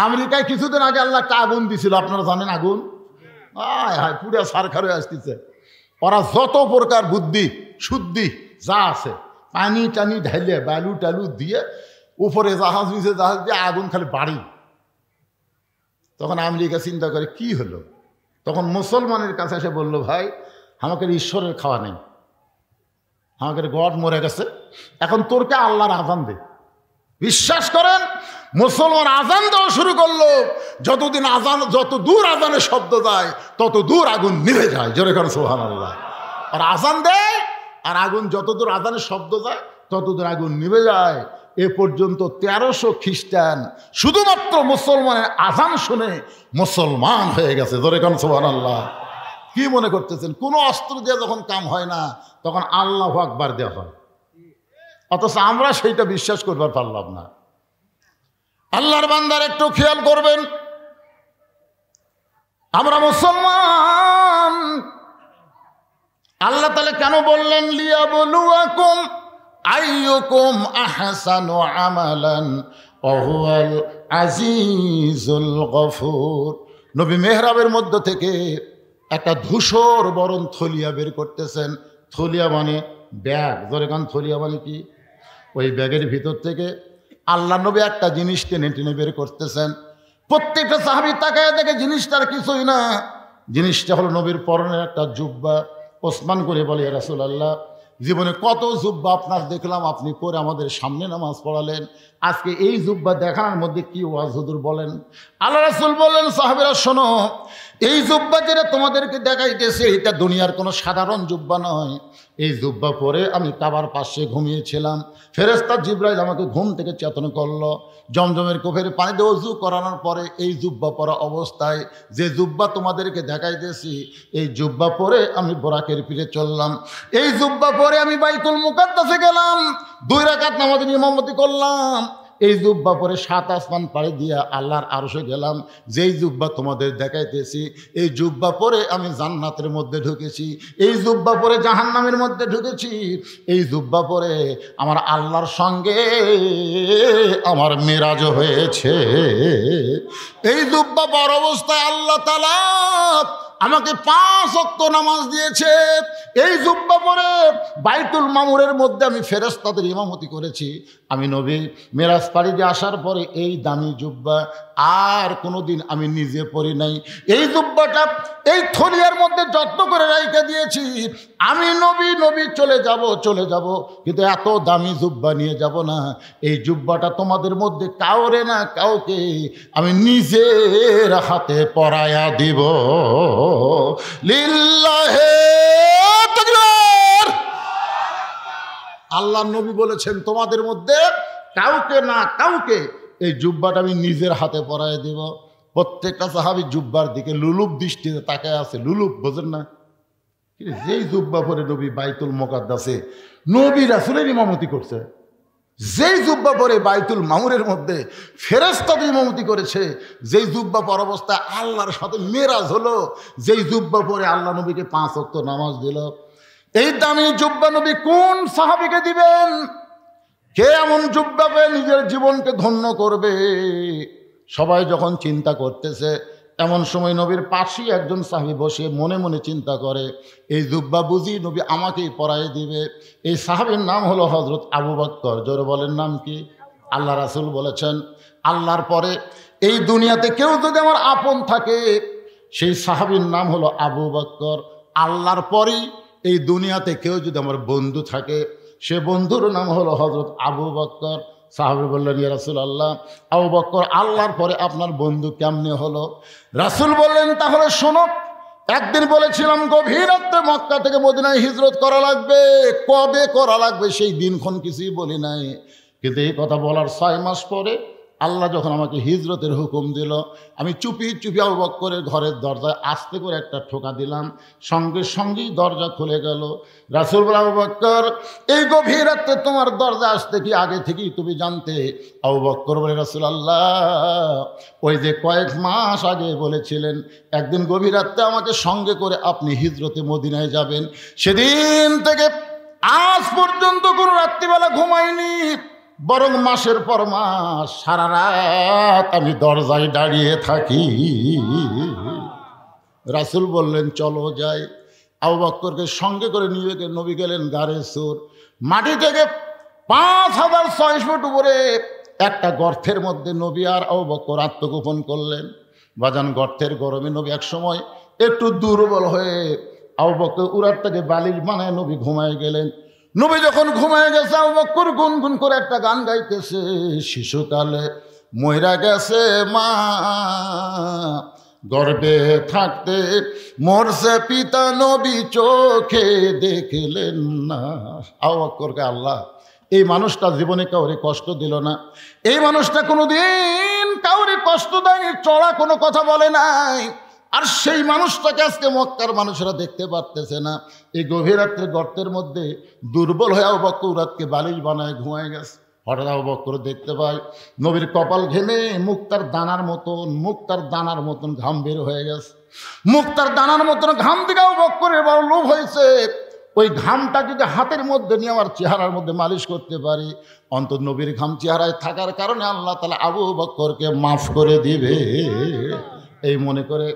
আমেরিকায় কিছুদিন আগে আল্লাহ একটা আগুন দিছিল, আপনারা জানেন আগুন? হায় হায়, পুরা সারখার হয়ে আসতেছে। ওরা যত প্রকার বুদ্ধি শুদ্ধি যা আছে পানি টানি ঢাইলে বালু টালু দিয়ে উপরে জাহাজ নিচে জাহাজ দিয়ে আগুন খালি বাড়ি। তখন আমেরিকা চিন্তা করে কি হলো? তখন মুসলমানের কাছে এসে বললো, ভাই আমাকে ঈশ্বরের খাওয়া নেই, আমাকে গড মরে গেছে, এখন তোরকে আল্লাহর আজান দে। বিশ্বাস করেন, মুসলমান আজান দেওয়া শুরু করলো। যতদিন আজান, যত দূর আজানের শব্দ যায় তত দূর আগুন নিভে যায়। জোরে করেন সুবহানাল্লাহ। আর আজান দেয় আর আগুন যত দূর আজানের শব্দ যায় তত দূর আগুন নিভে যায়। এ পর্যন্ত 1300 খ্রিস্টান শুধুমাত্র মুসলমানের আজান শুনে মুসলমান হয়ে গেছে। জোরে করেন সুবহানাল্লাহ। কি মনে করতেছেন কোনো অস্ত্র দিয়ে যখন কাম হয় না তখন আল্লাহু আকবার দেওয়া হয়, অথচ আমরা সেইটা বিশ্বাস করবার পারলাম না। আল্লাহর বান্দার একটু খেয়াল করবেন, আমরা মুসলমান। আল্লাহ তাআলা কেন বললেন লিয়াবলুয়াকুম আইয়ুকুম আহসানু আমালান ওয়া হুয়াল আজিজুল গফুর। নবী মেহরাবের মধ্য থেকে একটা ধূসর বরণ থলিয়া বের করতেছেন। থলিয়া মানে ব্যাগ। ধরে কান থলিয়া মানে কি? ওই ব্যাগের ভিতর থেকে আল্লাহ নবী একটা জিনিস টেনে টেনে বের করতেছেন। প্রত্যেকটা সাহাবী তাকায় দেখে জিনিসটার কিছুই না। জিনিসটা হলো নবীর পরনের একটা জুব্বা। ওসমান করে বলে, ইয়া রাসূলুল্লাহ, জীবনে কত জুব্বা আপনার দেখলাম, আপনি পরে আমাদের সামনে নামাজ পড়ালেন, আজকে এই জুব্বা দেখানোর মধ্যে কি ওয়াজ হুজুর বলেন? আল্লাহ রাসূল বললেন, সাহাবীরা শোনো, এই জুব্বা যেটা তোমাদেরকে দেখাইতেছে এটা দুনিয়ার কোনো সাধারণ জুব্বা নয়। এই জুব্বা পরে আমি কাবার পাশে ঘুমিয়েছিলাম, ফেরেশতা জিবরাইল আমাকে ঘুম থেকে চেতন করলো। জমজমের কোফের পানি দিয়ে ওযু করানোর পরে এই জুব্বা পরা অবস্থায় যে জুব্বা তোমাদেরকে দেখাইতেছি, এই জুব্বা পরে আমি বোরাকের পিঠে চললাম। এই জুব্বা পরে আমি বাইতুল মুকাদ্দাসে গেলাম, 2 রাকাত নামাজের ইমামতি করলাম। এই জুব্বা পরে 7 আসমান পাড়ি দিয়া আল্লাহর আরশে গেলাম। যেই জুব্বা তোমাদের দেখাইতেছি এই জুব্বা পরে আমি জান্নাতের মধ্যে ঢুকেছি, এই জুব্বা পরে জাহান্নামের মধ্যে ঢুকেছি, এই জুব্বা পরে আমার আল্লাহর সঙ্গে আমার মেরাজ হয়েছে। এই জুব্বা পর অবস্থায় আল্লাহ তাআলা আমাকে 5 ওয়াক্ত নামাজ দিয়েছে। এই জুব্বা পরে বাইতুল মামুরের মধ্যে আমি ফেরেশতাদের ইমামতি করেছি। আমি নবী মেরাজ পাড়ি দিয়ে আসার পরে এই দামি জুব্বা আর কোনোদিন আমি নিজে পরি নাই। এই জুব্বাটা এই থলিয়ার মধ্যে যত্ন করে রেখে দিয়েছি। আমি নবী চলে যাব, কিন্তু এত দামি জুব্বা নিয়ে যাব না। এই জুব্বাটা তোমাদের মধ্যে কাউরে না কাউকে আমি নিজের হাতে পরায়া দিব। লিল্লাহে তাকবীর। আল্লাহ নবী বলেছেন তোমাদের মধ্যে কাউকে না কাউকে এই জুব্বাটা আমি নিজের হাতে পরায় দিব। প্রত্যেকটা সাহাবী জুব্বার দিকে লুলুপ দৃষ্টিতে তাকায় আছে। লুলুপ বোঝেন না? যেই জুব্বা পরে নবী বাইতুল মুকাদ্দাসে নবী রাসূলের ইমামতি করছে, যেই জুব্বা পরে বাইতুল মামুরের মধ্যে ফেরেশতাদের ইমামতি করেছে, যেই জুব্বা পর অবস্থায় আল্লাহর সাথে মেরাজ হলো, যেই জুব্বা পরে আল্লাহ নবীকে 5 ওয়াক্ত নামাজ দিল, এই দামি জুব্বা নবী কোন সাহাবীকে দিবেন? কে এমন জুব্বাবে নিজের জীবনকে ধন্য করবে? সবাই যখন চিন্তা করতেছে, এমন সময় নবীর পাশেই একজন সাহাবী বসে মনে মনে চিন্তা করে, এই জুব্বা বুঝি নবী আমাকেই পরাই দিবে। এই সাহাবীর নাম হলো হযরত আবু বকর। জোরে বলেন নাম কি? আল্লাহ রাসূল বলেছেন, আল্লাহর পরে এই দুনিয়াতে কেউ যদি আমার আপন থাকে, সেই সাহাবীর নাম হলো আবু বকর। আল্লাহর পরেই এই দুনিয়াতে কেউ যদি আমার বন্ধু থাকে, সে বন্ধুর নাম হলো হযরত আবু বকর। সাহাবী বললেন, ইয়া রাসূলুল্লাহ, আবু বকর আল্লাহর পরে আপনার বন্ধু কেমনে হলো? রাসূল বললেন, তাহলে শোনো, একদিন বলেছিলাম গভীর রাতে মক্কা থেকে মদিনায় হিজরত করা লাগবে। কবে করা লাগবে সেই দিনক্ষণ কিছুই বলি নাই, কিন্তু এই কথা বলার 6 মাস পরে আল্লাহ যখন আমাকে হিজরতের হুকুম দিল, আমি চুপি চুপি আবু বকরের ঘরের দরজায় আস্তে করে একটা ঠোকা দিলাম, সঙ্গে সঙ্গেই দরজা খুলে গেল। রাসূল বললেন, আবু বকর এই গভীর রাতে তোমার দরজা আসতে কি আগে থেকেই তুমি জানতে? আবু বকর বলে, রাসূলুল্লাহ ওই যে কয়েক মাস আগে বলেছিলেন একদিন গভীর রাতে আমাকে সঙ্গে করে আপনি হিজরতে মদিনায় যাবেন, সেদিন থেকে আজ পর্যন্ত কোনো রাত্রিবেলা ঘুমাইনি, বরং মাসের পর মাস সারা রাত আমি দরজায় দাঁড়িয়ে থাকি। রাসূল বললেন, চলো যাই। আবু বকরকে সঙ্গে করে নিয়ে নবী গেলেন গারে সুর। মাটি থেকে 5600 ফুট উপরে একটা গর্তের মধ্যে নবী আর আবু বকর আত্মগোপন করলেন। বাজান, গর্তের গরমে নবী এক সময় একটু দুর্বল হয়ে আবু বকর উরাতটাকে বালিশ বানায় নবী ঘুমায় গেলেন। নবী যখন ঘুমায় গেছে, আবু বকর গুনগুন করে একটা গান গাইতেছে, শিশুকালে মইরা গেছে মা, গর্ভে থাকতে মরছে পিতা, নবী চোখে দেখলেন না। আবু বকরকে আল্লাহ এই মানুষটা জীবনে কাউরে কষ্ট দিল না, এই মানুষটা কোনোদিন কাউরে কষ্ট দেয়নি, চড়া কোনো কথা বলে নাই। আর সেই মানুষটাকে আজকে মক্কার মানুষেরা দেখতে পারতেছে না। এই গভীর রাত্রে গর্তের মধ্যে দুর্বল হয়ে আবু বকর রাতকে বালিশ বানায় ঘুমায় গেছে। হঠাৎ আবু বকর দেখতে পায় নবীর কপাল ঘেমে মুক্তার দানার মতন ঘাম বের হয়ে গেছে। মুক্তার দানার মতন ঘাম দিকে আবু বকরের বড় লোভ হয়েছে, ওই ঘামটা যদি হাতের মধ্যে নিয়ে আমার চেহারার মধ্যে মালিশ করতে পারি, অন্তত নবীর ঘাম চেহারায় থাকার কারণে আল্লাহ তাআলা আবু বকরকে মাফ করে দিবে। এই মনে করে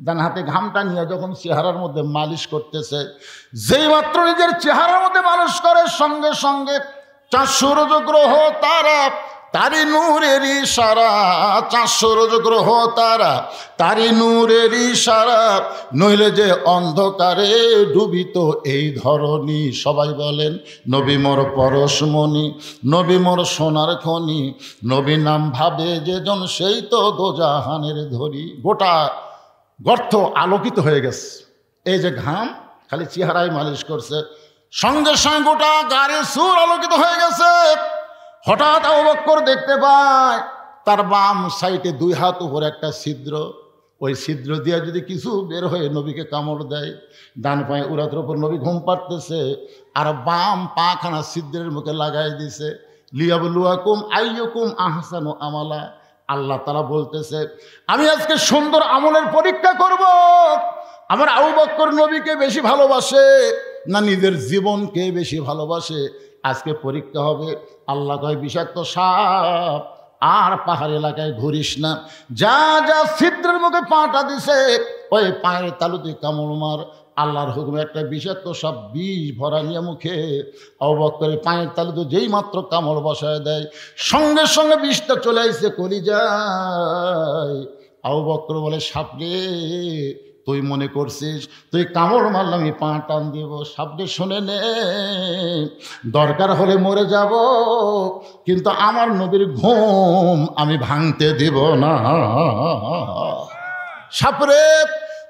ডান হাতে ঘামটা নিয়ে যখন চেহারার মধ্যে মালিশ করতেছে, যেই মাত্র নিজের চেহারার মধ্যে মালিশ করে, সঙ্গে সঙ্গে 4 সূর্য গ্রহ তারা তারি নূরের ইশারা, 4 সূর্য গ্রহ তারা তারি নূরের ইশারা, নইলে যে অন্ধকারে ডুবিত এই ধরনী। সবাই বলেন, নবী মোর পরশমণি, নবী মোর সোনার খনি, নবী নাম ভাবে যেজন সেই তো দোজাহানের ধরি। গোটা গর্ত আলোকিত হয়ে গেছে। এই যে ঘাম খালি চেহারায় মালিশ করছে, সঙ্গে সঙ্গে গোটা গাড়ি সুর আলোকিত হয়ে গেছে। হঠাৎ আবু বকর দেখতে পায় তার বাম সাইডে 2 হাত উপরে একটা ছিদ্র, ওই ছিদ্র দিয়ে যদি কিছু বের হয়ে নবীকে কামড় দেয়। ডান পায়ে উরাতের উপর নবী ঘুম পাড়তেছে, আর বাম পাখানা ছিদ্রের মুখে লাগাই দিছে। লিয়াবলুয়াকুম আইয়ুকুম আহসানু আমালা। আল্লাহ তাআলা বলতেছে, আমি আজকে সুন্দর আমলের পরীক্ষা করব, আমার আবু বকর নবীকে বেশি ভালোবাসে না নিজের জীবনকে বেশি ভালোবাসে, আজকে পরীক্ষা হবে। আল্লাহ কয়, বিষাক্ত সাপ আর পাহাড় এলাকায় ঘুরিস না, যা যা ছিদ্রের মুখে পাটা দিছে ওই পায়ের তালুতে কামড় মার। আল্লাহর হুকুমে একটা বিষাক্ত সাপ বিষ ভরা নিয়ে মুখে আবু বকরের পায়ের তালুতে যেই মাত্র কামড় বসায় দেয়, সঙ্গে সঙ্গে বিষটা চলে আসছে কলিজায়। আবু বকর বলে, সাপরে তুই মনে করছিস তুই কামড় মারলে আমি পা টান দিব? সাপরে শুনে নে, দরকার হলে মরে যাব, কিন্তু আমার নবীর ঘুম আমি ভাঙতে দিব না। সাপরে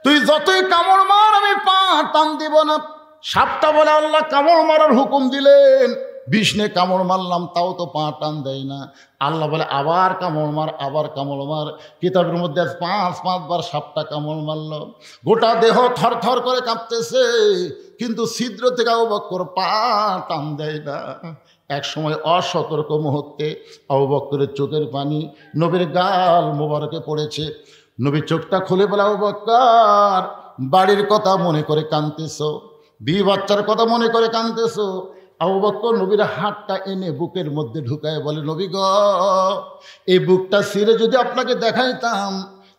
তুই যতই কামড় মার আমি পা টান দিব না। সাপটা বলে, আল্লাহ কামড় মারার হুকুম দিলেন, বিষ্ণে কামড় মারলাম তাও তো পা টান দেয় না। আল্লাহ বলে, আবার কামড় মার, আবার কামড় মার। কিতাবের মধ্যে 5 বার সাপটা কামড় মারল, গোটা দেহ থর থর করে কাঁপতেছে, কিন্তু ছিদ্র থেকে আবু বকর পা টান দেয় না। এক সময় অসতর্ক মুহূর্তে আবু বকরের চোখের পানি নবীর গাল মোবারকে পড়েছে। নবী চোখটা খুলে বলে, আবু বকর বাড়ির কথা মনে করে কাঁদতেছো, 2 বাচ্চার কথা মনে করে কাঁদতেছো, আবু বকর নবীর হাতটা এনে বুকের মধ্যে ঢুকায় বলে, নবী গো, এই বুকটা ছিঁড়ে যদি আপনাকে দেখাইতাম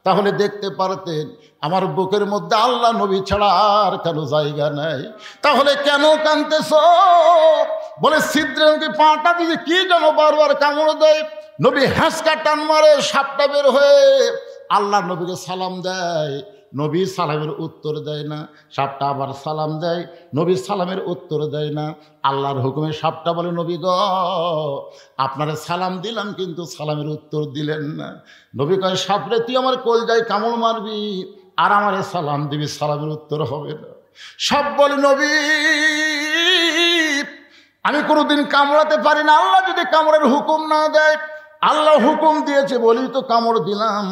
তাহলে দেখতে পারতেন আমার বুকের মধ্যে আল্লাহ নবী ছাড়া আর কারো জায়গা নাই। তাহলে কেন কাঁদতেছ? বলে, ছিদ্রে নবী পাটা দিয়ে কি যেন বারবার কামড় দেয়। নবী হ্যাঁচকা টান মারে, সাপটা বের হয়ে আল্লাহ নবীকে সালাম দেয়। নবী সালামের উত্তর দেয় না। সাপটা আবার সালাম দেয়, নবী সালামের উত্তর দেয় না। আল্লাহর হুকুমে সাপটা বলে, নবী গ, আপনারে সালাম দিলাম কিন্তু সালামের উত্তর দিলেন না। নবী কয়, সাপরে তুই আমার কলজায় কামড় মারবি আর আমারে সালাম দিবি, সালামের উত্তর হবে না। সাপ বলে, নবী আমি কোনোদিন কামড়াতে পারি না, আল্লাহ যদি কামড়ের হুকুম না দেয়। আল্লাহ হুকুম দিয়েছে বলেই তো কামড় দিলাম।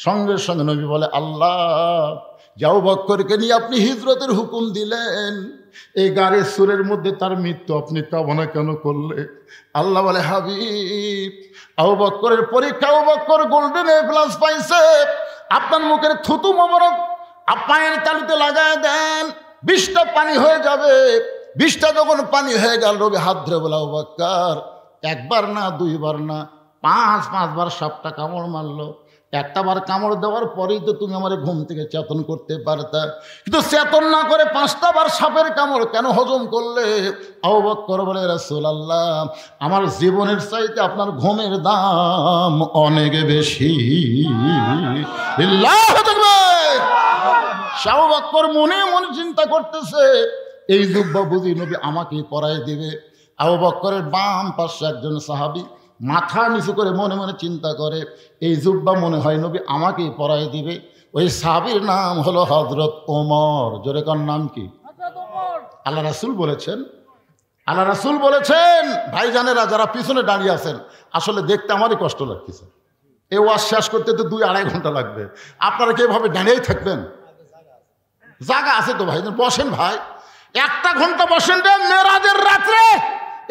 সঙ্গে সঙ্গে নবী বলে, আল্লাহ যাও, বক্করকে নিয়ে আপনি হিজরতের হুকুম দিলেন, এই গাড়ির সুরের মধ্যে তার মৃত্যু আপনি কামনা কেন করলে? আল্লাহ বলে, হাবিব আবু বকরের পরীক্ষা, Abu Bakar golden A plus পাইছে, আপনার মুখের থুতু মোবারক পায়ের তালুতে লাগায় দেন, 20টা পানি হয়ে যাবে। 20টা যখন পানি হয়ে গেল, নবী হাত ধরে বলে, আবু বকর একবার না, 2বার না, 5বার সাপটা কামড় মারলো। একটা বার কামড় দেওয়ার পরেই তো তুমি আমার ঘুম থেকে চেতন করতে পারতা, কিন্তু চেতন না করে 5টা বার সাপের কামড় কেন হজম করলে? আবু বকর বলে, রাসূলুল্লাহ আমার জীবনের চাইতে আপনার ঘুমের দাম অনেক বেশি। আল্লাহু আকবার। আবু বকর মনে মনে চিন্তা করতেছে, এই জুব্বা বুঝি নবী আমাকে পরাই দিবে। আবু বকরের বাম পাশে একজন সাহাবী মাথা নিচু করে মনে মনে চিন্তা করে, এই জুব্বা মনে হয় নবী আমাকেই পরাই দিবে। ওই সাহাবীর নাম হলো হযরত ওমর। জোরে কার নাম কি? আল্লাহ রাসূল বলেছেন, আল্লাহ রাসূল বলেছেন, ভাইজানেরা যারা পিছনে দাঁড়িয়ে আছেন, আসলে দেখতে আমারই কষ্ট লাগতেছে। এই ওয়াজ শেষ করতে তো 2-2.5 ঘন্টা লাগবে। আপনারা কি এভাবে দাঁড়িয়েই থাকবেন? জায়গা আছে তো ভাই, বসেন ভাই, 1টা ঘন্টা বসেন রে। মেরাজের রাত্রে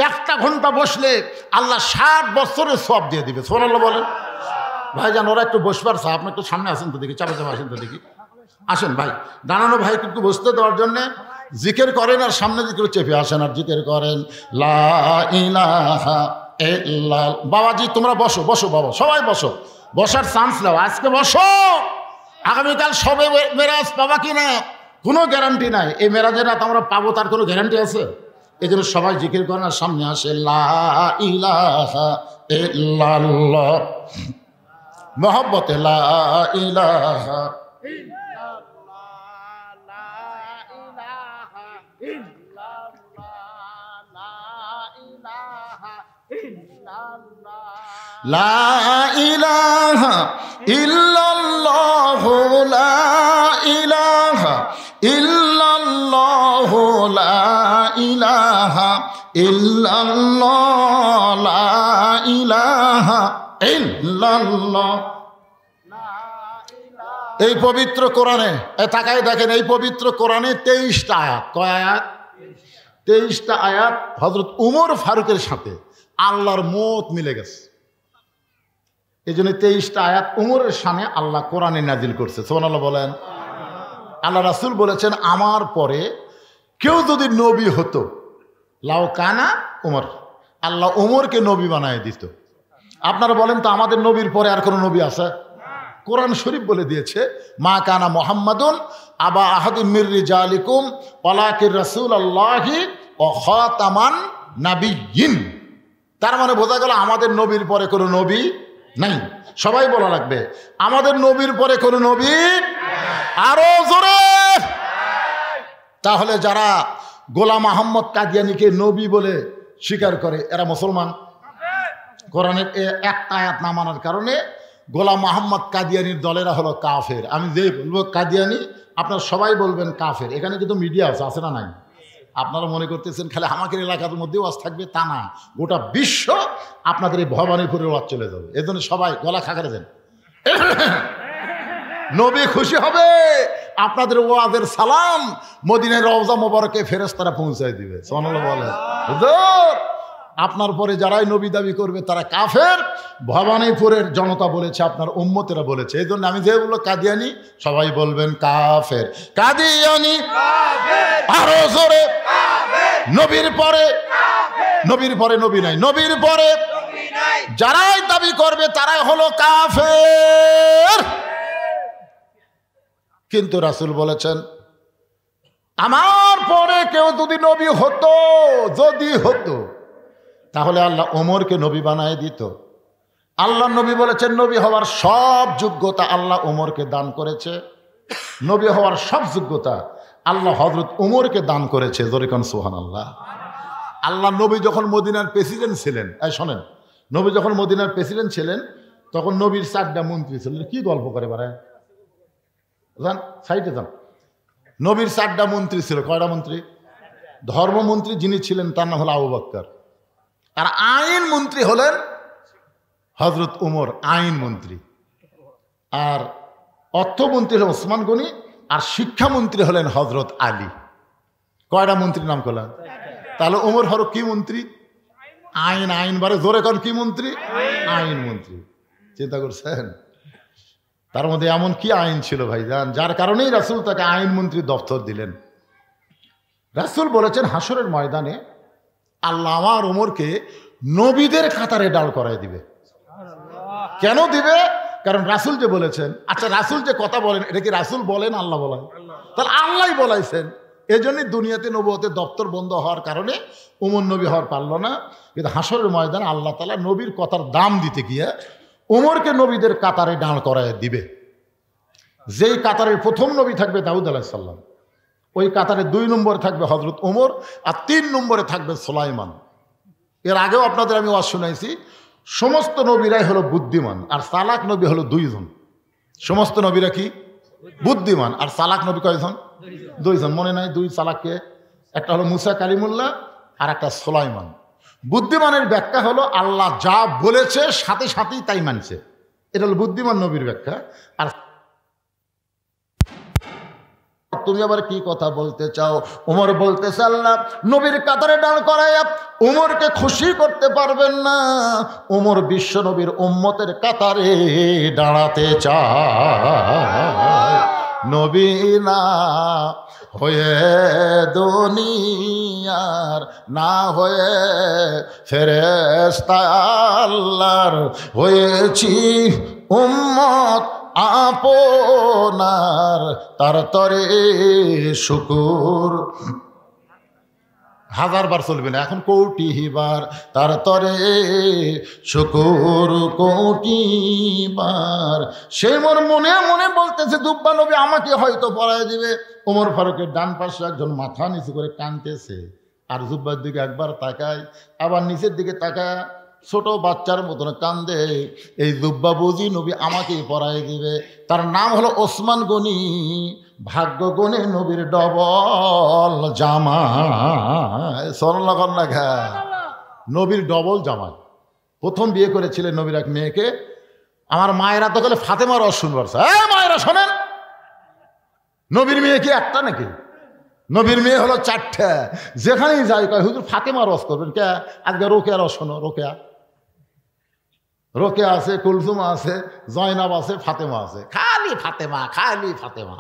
1টা ঘন্টা বসলে আল্লাহ 60 বছরের সওয়াব দিয়ে দিবে। সুবহানাল্লাহ বলেন। ভাইজান ওরা একটু বসবার চা, আপনি একটু সামনে আসেন তো দেখি, চাপা চাপা আসেন তো দেখি, আসেন ভাই। দাঁড়ানো ভাই কিন্তু বসতে দেওয়ার জন্যে জিকির করেন আর সামনে দিকে চেপে আসেন আর জিকির করেন, লা ইলাহা ইল্লাল্লাহ। বাবাজি তোমরা বসো, বসো বাবা, সবাই বসো, বসার চান্স নাও, আজকে বসো। আগামীকাল সবে মেরাজ পাবা কি না কোনো গ্যারান্টি নাই। এই মেরাজের রাত আমরা পাবো তার কোনো গ্যারান্টি আছে? এই জন্য সবাই জিকির করেন আর সামনে আসে, লা ইলাহা ইল্লাল্লাহ, মহব্বতে লা ইলাহা লা ইলাহা ইল্লাল্লাহু, লা ইলাহা ইল্লাল্লাহু, লা ইলাহা ইল্লাল্লাহ, লা ইলাহা ইল্লাল্লাহ। এই পবিত্র কোরআনে তাকায় দেখেন, এই পবিত্র কোরআনে 23টা আয়াত। কয় আয়াত? 23টা আয়াত হযরত উমর ফারুকের সাথে আল্লাহর মত মিলে গেছে। এই জন্য 23টা আয়াত উমরের সামনে আল্লাহ কোরআনে নাজিল করছে। সুবহানাল্লাহ বলেন। আল্লাহ রাসূল বলেছেন, আমার পরে কেউ যদি নবী হতো, লাউ কানা উমর, আল্লাহ উমরকে নবী বানায় দিত। আপনারা বলেন তো, আমাদের নবীর পরে আর কোনো নবী আছে? কোরআন শরীফ বলে দিয়েছে, মা কানা মুহাম্মাদুন আবা আহাদিম মির রিজালিকুম ওয়ালাকিন রাসূলুল্লাহি ওয়া খাতামান নাবিয়্যিন। তার মানে বোঝা গেল আমাদের নবীর পরে কোনো নবী নাই। সবাই বলা লাগবে, আমাদের নবীর পরে কোনো নবী, আরো জোরে। তাহলে যারা গোলাম আহমদ কাদিয়ানীকে নবী বলে স্বীকার করে এরা মুসলমান? কোরআনের একটা আয়াত না মানার কারণে গোলাম আহমদ কাদিয়ানির দলেরা হলো কাফের। আমি যে বলবো কাদিয়ানি, আপনারা সবাই বলবেন কাফের। এখানে কিন্তু মিডিয়া আছে না নাই? আপনারা মনে করতেছেন খালি আমাদের এলাকার মধ্যে ওয়াজ থাকবে, তা না, গোটা বিশ্ব আপনাদের এই ভবানীপুরের ওয়াজ চলে যাবে। এই জন্য সবাই গলা খাকারে দেন, নবী খুশি হবে, আপনাদের ওয়াজের সালাম মদিনার রওজা মোবারকে ফেরেশতারা পৌঁছায় দিবে। সুবহানাল্লাহ বলেন। হুজুর আপনার পরে যারাই নবী দাবি করবে তারা কাফের। ভবানীপুরের জনতা বলেছে, আপনার উম্মতেরা বলেছে। এই জন্য আমি যে বললো কাদিয়ানি, সবাই বলবেন কাফের। কাদিয়ানি আরো জোরে, নবীর পরে নবীর পরে নবী নাই, নবীর পরে যারাই দাবি করবে তারাই হলো কাফের। কিন্তু রাসূল বলেছেন আমার পরে কেউ যদি নবী হতো, যদি হতো, তাহলে আল্লাহ ওমরকে নবী বানায় দিত। আল্লাহ নবী বলেছেন নবী হওয়ার সব যোগ্যতা আল্লাহ ওমরকে দান করেছে। নবী হওয়ার সব যোগ্যতা আল্লাহ হযরত ওমরকে দান করেছে। জোরে কোন সুবহানাল্লাহ। আল্লাহ নবী যখন মদিনার প্রেসিডেন্ট ছিলেন, শোনেন, নবী যখন মদিনার প্রেসিডেন্ট ছিলেন তখন নবীর 4টা মন্ত্রী ছিলেন। কি গল্প করে বেড়ায়, যান সাইডে যান। নবীর 4টা মন্ত্রী ছিল। কয়টা মন্ত্রী? ধর্মমন্ত্রী যিনি ছিলেন তার নাম হলো আবু বকর, আর আইন মন্ত্রী হলেন হযরত ওমর, আইন মন্ত্রী। আর অর্থমন্ত্রী হলেন ওসমান গনি, আর শিক্ষামন্ত্রী হলেন হযরত আলী। কয়টা মন্ত্রীর নাম করলেন? তাহলে ওমর হলো কি মন্ত্রী? আইন। আইন বারে জোরে কর কি মন্ত্রী? আইন মন্ত্রী। চিন্তা করছেন তার মধ্যে এমন কি আইন ছিল ভাইজান, যার কারণেই রাসূল তাকে আইন মন্ত্রী দপ্তর দিলেন। রাসূল বলেছেন হাসরের ময়দানে আল্লাহ আমার ওমরকে নবীদের কাতারে দাঁড় করায় দিবে। কেন দিবে? কারণ রাসূল যে বলেছেন। আচ্ছা, রাসূল যে কথা বলেন এটা কি রাসূল বলেন, আল্লাহ বলেন? তাহলে আল্লাহই বলাইছেন। এজন্যই দুনিয়াতে নবুয়তের দপ্তর বন্ধ হওয়ার কারণে ওমর নবী হওয়ার পারল না। কিন্তু হাসরের ময়দানে আল্লাহ তাআলা নবীর কথার দাম দিতে গিয়ে ওমরকে নবীদের কাতারে দাঁড় করায় দিবে। যেই কাতারের প্রথম নবী থাকবে দাউদ আলাইহিস সালাম, ওই কাতারে 2 নম্বরে থাকবে হযরত ওমর, আর 3 নম্বরে থাকবে সুলাইমান। এর আগেও আপনাদের আমি ওয়াজ শুনাইছি, সমস্ত নবীরাই হলো বুদ্ধিমান, আর চালাক নবী হলো 2 জন। সমস্ত নবীরা কি বুদ্ধিমান, আর চালাক নবী কয়জন? 2 জন। মনে নাই 2 চালাককে? একটা হলো মুসা কালিমুল্লাহ, আর একটা সুলাইমান। বুদ্ধিমানের ব্যাখ্যা হলো আল্লাহ যা বলেছে সাথে সাথেই তাই মানছে, এটা হলো বুদ্ধিমান নবীর ব্যাখ্যা। আর তুমি আবার কি কথা বলতে চাও? ওমর বলতেছে আল্লাহ নবীর কাতারে দাঁড় করায়া ওমরকে খুশি করতে পারবেন না, ওমর বিশ্ব নবীর উম্মতের কাতারে দাঁড়াতে চায়। নবী না হয়ে দুনিয়ার, না হয়ে ফেরেশতা আল্লাহর, হয়েছি উম্মত আপনার, তার তরে শুকুর। 1000 বার চলবে না, এখন কোটি বার, তার তরে শুকুর কোটি বার। সে মোর মনে মনে বলতেছে দুব্বা নবী আমাকে হয়তো পড়ায় দিবে। ওমর ফারুকের ডান পাশে একজন মাথা নিচু করে কাঁদতেছে, আর জুব্বার দিকে একবার তাকায়, আবার নিচের দিকে তাকায়, ছোট বাচ্চার মতন কান্দে। এই জুব্বা বুঝি নবী আমাকেই পড়ায় দিবে। তার নাম হলো ওসমান গনি। ভাগ্য গনে নবীর ডবল জামাই। সরলাগর না ঘা, নবীর ডবল জামাই। প্রথম বিয়ে করেছিলেন নবীর এক মেয়েকে। আমার মায়েরা তো গেলে ফাতেমার রস শুনবার, মায়েরা শোনেন, নবীর মেয়ে কি একটা নাকি? নবীর মেয়ে হলো 4টা। যেখানেই যাই কয় হুজুর ফাতেমা রস করবেন কে? আজকে রোকেয়া রস শোনো। রোকেয়া, রোকেয়া আছে, কুলসুমা আছে, জয়নাব আছে, ফাতেমা আছে। খালি ফাতেমা, খালি ফাতেমা।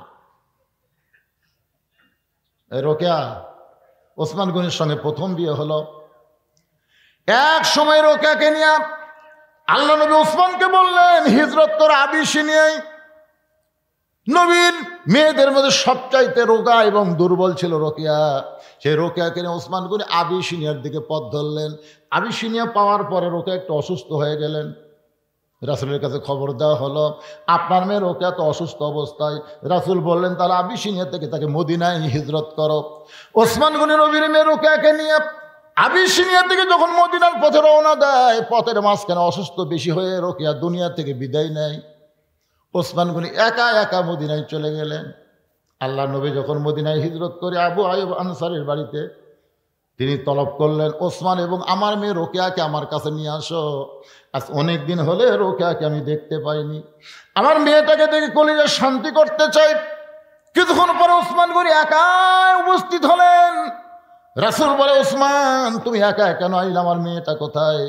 রোকেয়া ওসমান গনির সঙ্গে প্রথম বিয়ে হলো। এক সময় রোকেয়াকে নিয়ে আল্লাহ নবী ওসমানকে বললেন হিজরত করে আবিসিনিয়ায়। নবীর মেয়েদের মধ্যে সবচাইতে রোগা এবং দুর্বল ছিল রোকেয়া। সেই রোকেয়াকে নিয়ে ওসমান গনি আবিসিনিয়ার দিকে পথ ধরলেন। আবিসিনিয়া পাওয়ার পরে রোকেয়া একটু অসুস্থ হয়ে গেলেন। রাসূলের কাছে খবর দেওয়া হলো আপনার মেয়ে রোকেয়া তো অসুস্থ অবস্থায়। রাসূল বললেন তাহলে আবিসিনিয়া থেকে তাকে মদিনায় হিজরত করো। ওসমান গনি নবীর মেয়ে রোকেয়াকে নিয়ে আবিসিনিয়া থেকে যখন মদিনার পথে রওনা দেয়, পথের মাঝখানে অসুস্থ বেশি হয়ে রোকেয়া দুনিয়া থেকে বিদায় নেয়। ওসমান গনি একা একা মদিনায় চলে গেলেন। আল্লাহ নবী যখন মদিনায় হিজরত করে আবু আইয়ুব আনসারীর বাড়িতে, তিনি তলব করলেন ওসমান এবং আমার মেয়ে রোকেয়াকে আমার কাছে নিয়ে আসো। আজ অনেক দিন হলে রোকেয়াকে আমি দেখতে পাইনি, আমার মেয়েটাকে দেখে কলিজা শান্তি করতে চাই। কিছুক্ষণ পরে ওসমান গনি একাই উপস্থিত হলেন। রাসূল বলে ওসমান তুমি একা কেন আইলে, আমার মেয়েটা কোথায়?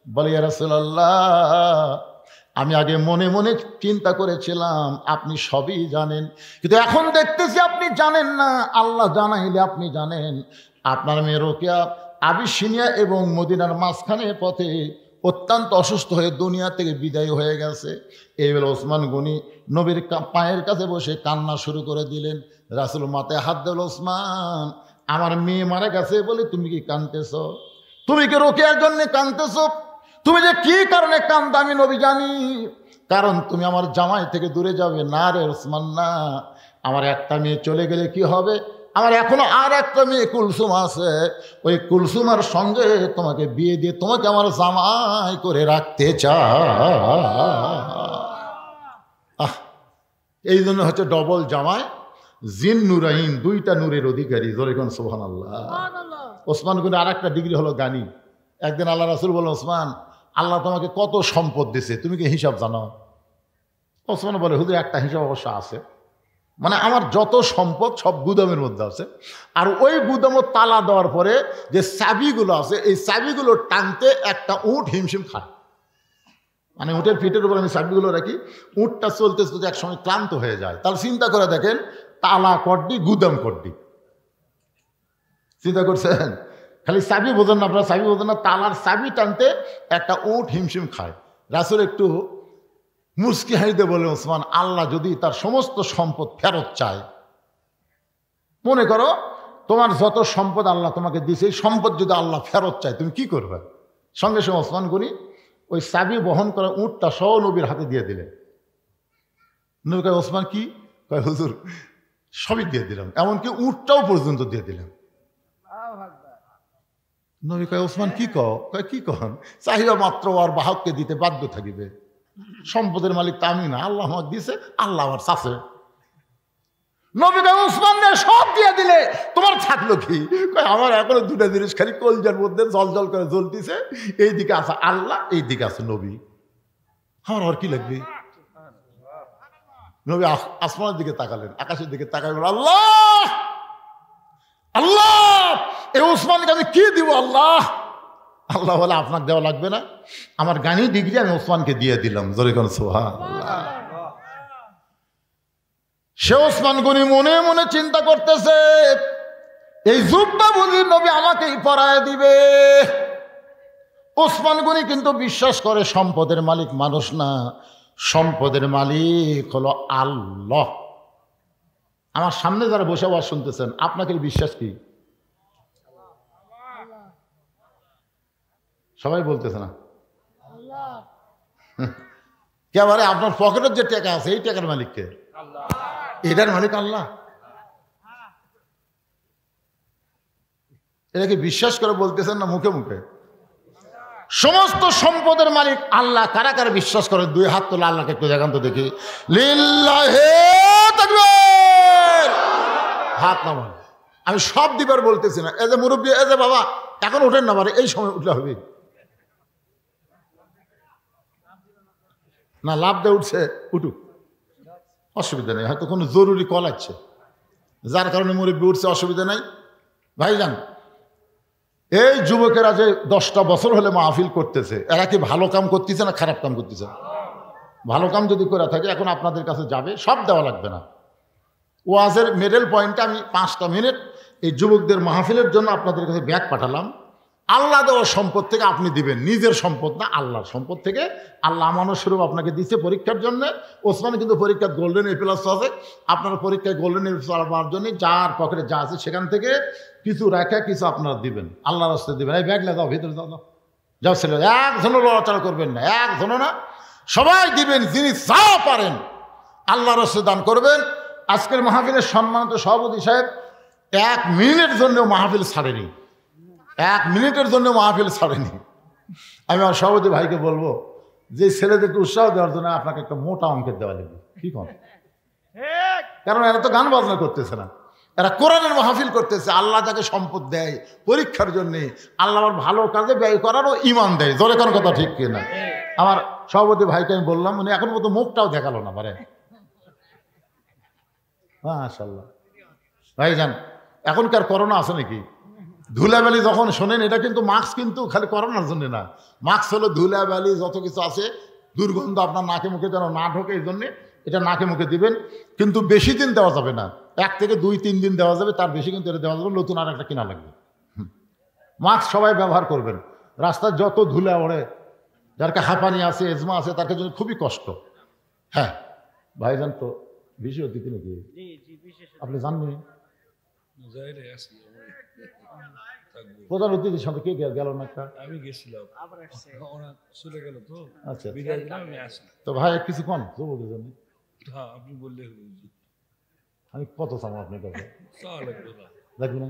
বলে ইয়া রাসূলুল্লাহ আমি আগে মনে মনে চিন্তা করেছিলাম আপনি সবই জানেন, কিন্তু এখন দেখতেছি আপনি জানেন না। আল্লাহ জানাইলে আপনি জানেন। আপনার মেয়ে রোকেয়া আবিসিনিয়া এবং মদিনার মাঝখানে পথে অত্যন্ত অসুস্থ হয়ে দুনিয়া থেকে বিদায় হয়ে গেছে। এই বেলা ওসমান গনি নবীর পায়ের কাছে বসে কান্না শুরু করে দিলেন। রাসূল মাথায় হাত দিল, ওসমান আমার মেয়ে মারা গেছে বলে তুমি কি কাঁদতেছ? তুমি কি রোকেয়ার জন্য কাঁদতেছ? তুমি যে কি কারণে কাঁদতে আমি নবী জানি। কারণ তুমি আমার জামাই থেকে দূরে যাবে। না রে ওসমান না, আমার একটা মেয়ে চলে গেলে কি হবে? আমার এখনো আর একটা মেয়ে কুলসুম আছে, ওই কুলসুমার সঙ্গে তোমাকে বিয়ে দিয়ে তোমাকে আমার জামাই করে রাখতে চাই। এই জন্য হচ্ছে ডবল জামাই, জিন নুরাইন, দুইটা নূরের অধিকারী। যেরকম সুবহানাল্লাহ। ওসমান গনি আর একটা ডিগ্রি হলো জ্ঞানী। একদিন আল্লাহ রাসূল বললেন, ওসমান আল্লাহ তোমাকে কত সম্পদ দিছে, তুমি কি হিসাব জানো? ওসমান বলে, হুজুর একটা হিসাব অবশ্য আছে, মানে আমার যত সম্পদ সব গুদামের মধ্যে আছে, আর ওই গুদামও তালা দেওয়ার পরে যে চাবিগুলো আছে এই চাবিগুলো টানতে একটা উট হিমশিম খায়। মানে উটের পিঠের উপর আমি চাবিগুলো রাখি, উটটা চলতে চলতে এক সময় ক্লান্ত হয়ে যায়। তাহলে চিন্তা করে দেখেন, তালা কড্ডি গুদাম কড্ডি, চিন্তা করছেন? খালি চাবি বোঝেন না আপনারা, চাবি বোঝেন না, তালার চাবি টানতে একটা উট হিমশিম খায়। রাসূল একটু মুস্কি হাইতে বলে, ওসমান আল্লাহ যদি তার সমস্ত সম্পদ ফেরত চায়, মনে করো তোমার যত সম্পদ আল্লাহ তোমাকে দিয়েছে, এই সম্পদ যদি আল্লাহ ফেরত চায় তুমি কি করবে? সঙ্গে সঙ্গে ওসমান গনি ওই চাবি বহন করা উটটা সহ নবীর হাতে দিয়ে দিলেন। নবী কয়, ওসমান কি? কয়, হুজুর সবই দিয়ে দিলাম, এমনকি উটটাও পর্যন্ত দিয়ে দিলাম। নবী কয়, ওসমান কি কয়, কি কন? চাহিদা মাত্র আর বাহককে দিতে বাধ্য থাকিবে, সম্পদের মালিক তা আমি না, আল্লাহ আমাকে দিছে, আল্লাহ আমার চাষে। নবী কয়, ওসমান সব দিয়ে দিলে তোমার থাকলো কি? কয়, আমার এখনো দুটা জিনিস খালি কলজার মধ্যে জল জল করে জ্বলতেছে, এইদিকে আছে আল্লাহ, এইদিকে আছে নবী, আমার আর কি লাগবে? নবী আসমানের দিকে তাকালেন, আকাশের দিকে তাকালেন, আল্লাহ আল্লাহ এই ওসমানকে আমি কি দিব আল্লাহ? আল্লাহ বলে, আপনার দেওয়া লাগবে না, আমার জ্ঞানী ডিগ্রি আমি ওসমানকে দিয়ে দিলাম। জোরে কোন সুবহানাল্লাহ। সে ওসমান গনি মনে মনে চিন্তা করতেছে, এই জুব্বা বুঝি নবী আমাকেই পরায় দিবে। ওসমান গনি কিন্তু বিশ্বাস করে সম্পদের মালিক মানুষ না, সম্পদের মালিক হলো আল্লাহ। আমার সামনে যারা বসে আওয়াজ শুনতেছেন, আপনাকে বিশ্বাস কি? সবাই বলতেছে না কেবারে? আপনার পকেটের যে টাকা আছে এই টাকার মালিককে? এটার মালিক আল্লাহ। এটাকে বিশ্বাস করে বলতেছেন না মুখে মুখে? সমস্ত সম্পদের মালিক আল্লাহ। কারা কারা বিশ্বাস করে দুই হাত তোলা আল্লাহকে একটু দেখান তো দেখি। লিল্লাহি তাকবীর, হাত নামান। আমি সব দিবার বলতেছি না, এজ এ মুরব্বী, এজ এ বাবা, এখন উঠেন না, মানে এই সময় উঠলে হবে না? লাভ দিয়ে উঠছে, উঠুক, অসুবিধা নেই, হয়তো কোনো জরুরি কল আছে যার কারণে মুরব্বী উঠছে, অসুবিধা নাই। ভাইজান, এই যুবকেরা যে 10টা বছর হলে মাহফিল করতেছে, এরা কি ভালো কাম করতেছে না খারাপ কাম করতেছে? ভালো কাম যদি করে থাকে এখন আপনাদের কাছে যাবে, সব দেওয়া লাগবে না। ওয়াজের মিডল পয়েন্টে আমি 5টা মিনিট এই যুবকদের মাহফিলের জন্য আপনাদের কাছে ব্যাগ পাঠালাম। আল্লাহ দেওয়া সম্পদ থেকে আপনি দিবেন, নিজের সম্পদ না, আল্লাহর সম্পদ থেকে। আল্লাহ আমানত স্বরূপ আপনাকে দিচ্ছে পরীক্ষার জন্য। ওসমান কিন্তু পরীক্ষার গোল্ডেন এ প্লাস আছে, আপনারা পরীক্ষায় গোল্ডেন এ প্লাস পাওয়ার জন্য যার পকেটে যা আছে সেখান থেকে কিছু রেখে কিছু আপনারা দিবেন, আল্লাহর রাস্তায় দিবেন। এই ব্যাগ যাও, ভিতরে যাও, যাও ছেলে, একজনও লড়াচড়া করবেন না, একজনও না, সবাই দিবেন, যিনি যা পারেন আল্লাহর রাস্তায় দান করবেন। আজকের মাহফিলের সম্মানিত সভাপতি সাহেব 1 মিনিটের জন্য মাহফিল ছাড়েনি, 1 মিনিটের জন্য মাহফিল ছাড়েনি। আমি আমার সভাপতি ভাইকে বলবো যে ছেলেদেরকে উৎসাহ দেওয়ার জন্য আপনাকে একটা মোটা অঙ্কের দেওয়া লাগবে, কি কম? কারণ এরা তো গান বাজনা করতেছে না, এরা কোরআনের মাহফিল করতেছে। আল্লাহ যাকে সম্পদ দেয় পরীক্ষার জন্যে, আল্লাহ আমার ভালো কাজে ব্যয় করারও ইমান দেয়। জোরে কোন কথা ঠিক কিনা? আমার সভাপতি ভাইকে আমি বললাম, উনি এখন মতো মুখটাও দেখালো না পারে। মাশাআল্লাহ ভাইজান, এখনকার করোনা আছে নাকি? ধুলাবালি যখন শোনেন, এটা কিন্তু মাস্ক কিন্তু খালি করোনার জন্য না, মাস্ক হলো ধুলাবালি যত কিছু আছে, দুর্গন্ধ আপনার নাকে মুখে যেন না ঢোকে, এই জন্যে এটা নাকে মুখে দিবেন। কিন্তু বেশি দিন দেওয়া যাবে না, 1 থেকে 2-3 দিন দেওয়া যাবে, তার বেশি কিন্তু এটা দেওয়া যাবে, নতুন আর একটা কিনা লাগবে। মাস্ক সবাই ব্যবহার করবেন। রাস্তায় যত ধুলা ওড়ে, যার হাঁপানি আছে, এজমা আছে, তার জন্য খুবই কষ্ট। হ্যাঁ ভাইজান তো বিশেষ অতিথি নাকি? আপনি জাননি? প্রধান অতিথির সাথে কে গেল না? একটা আমি গেছিলাম, চলে গেল তো। আচ্ছা বিদায় দিলাম, আমি আসলাম। তো ভাই কিছু কন যুবকের জন্য। হ্যাঁ আপনি বললে আমি কত চাবো আপনার কাছে? লাগবে না,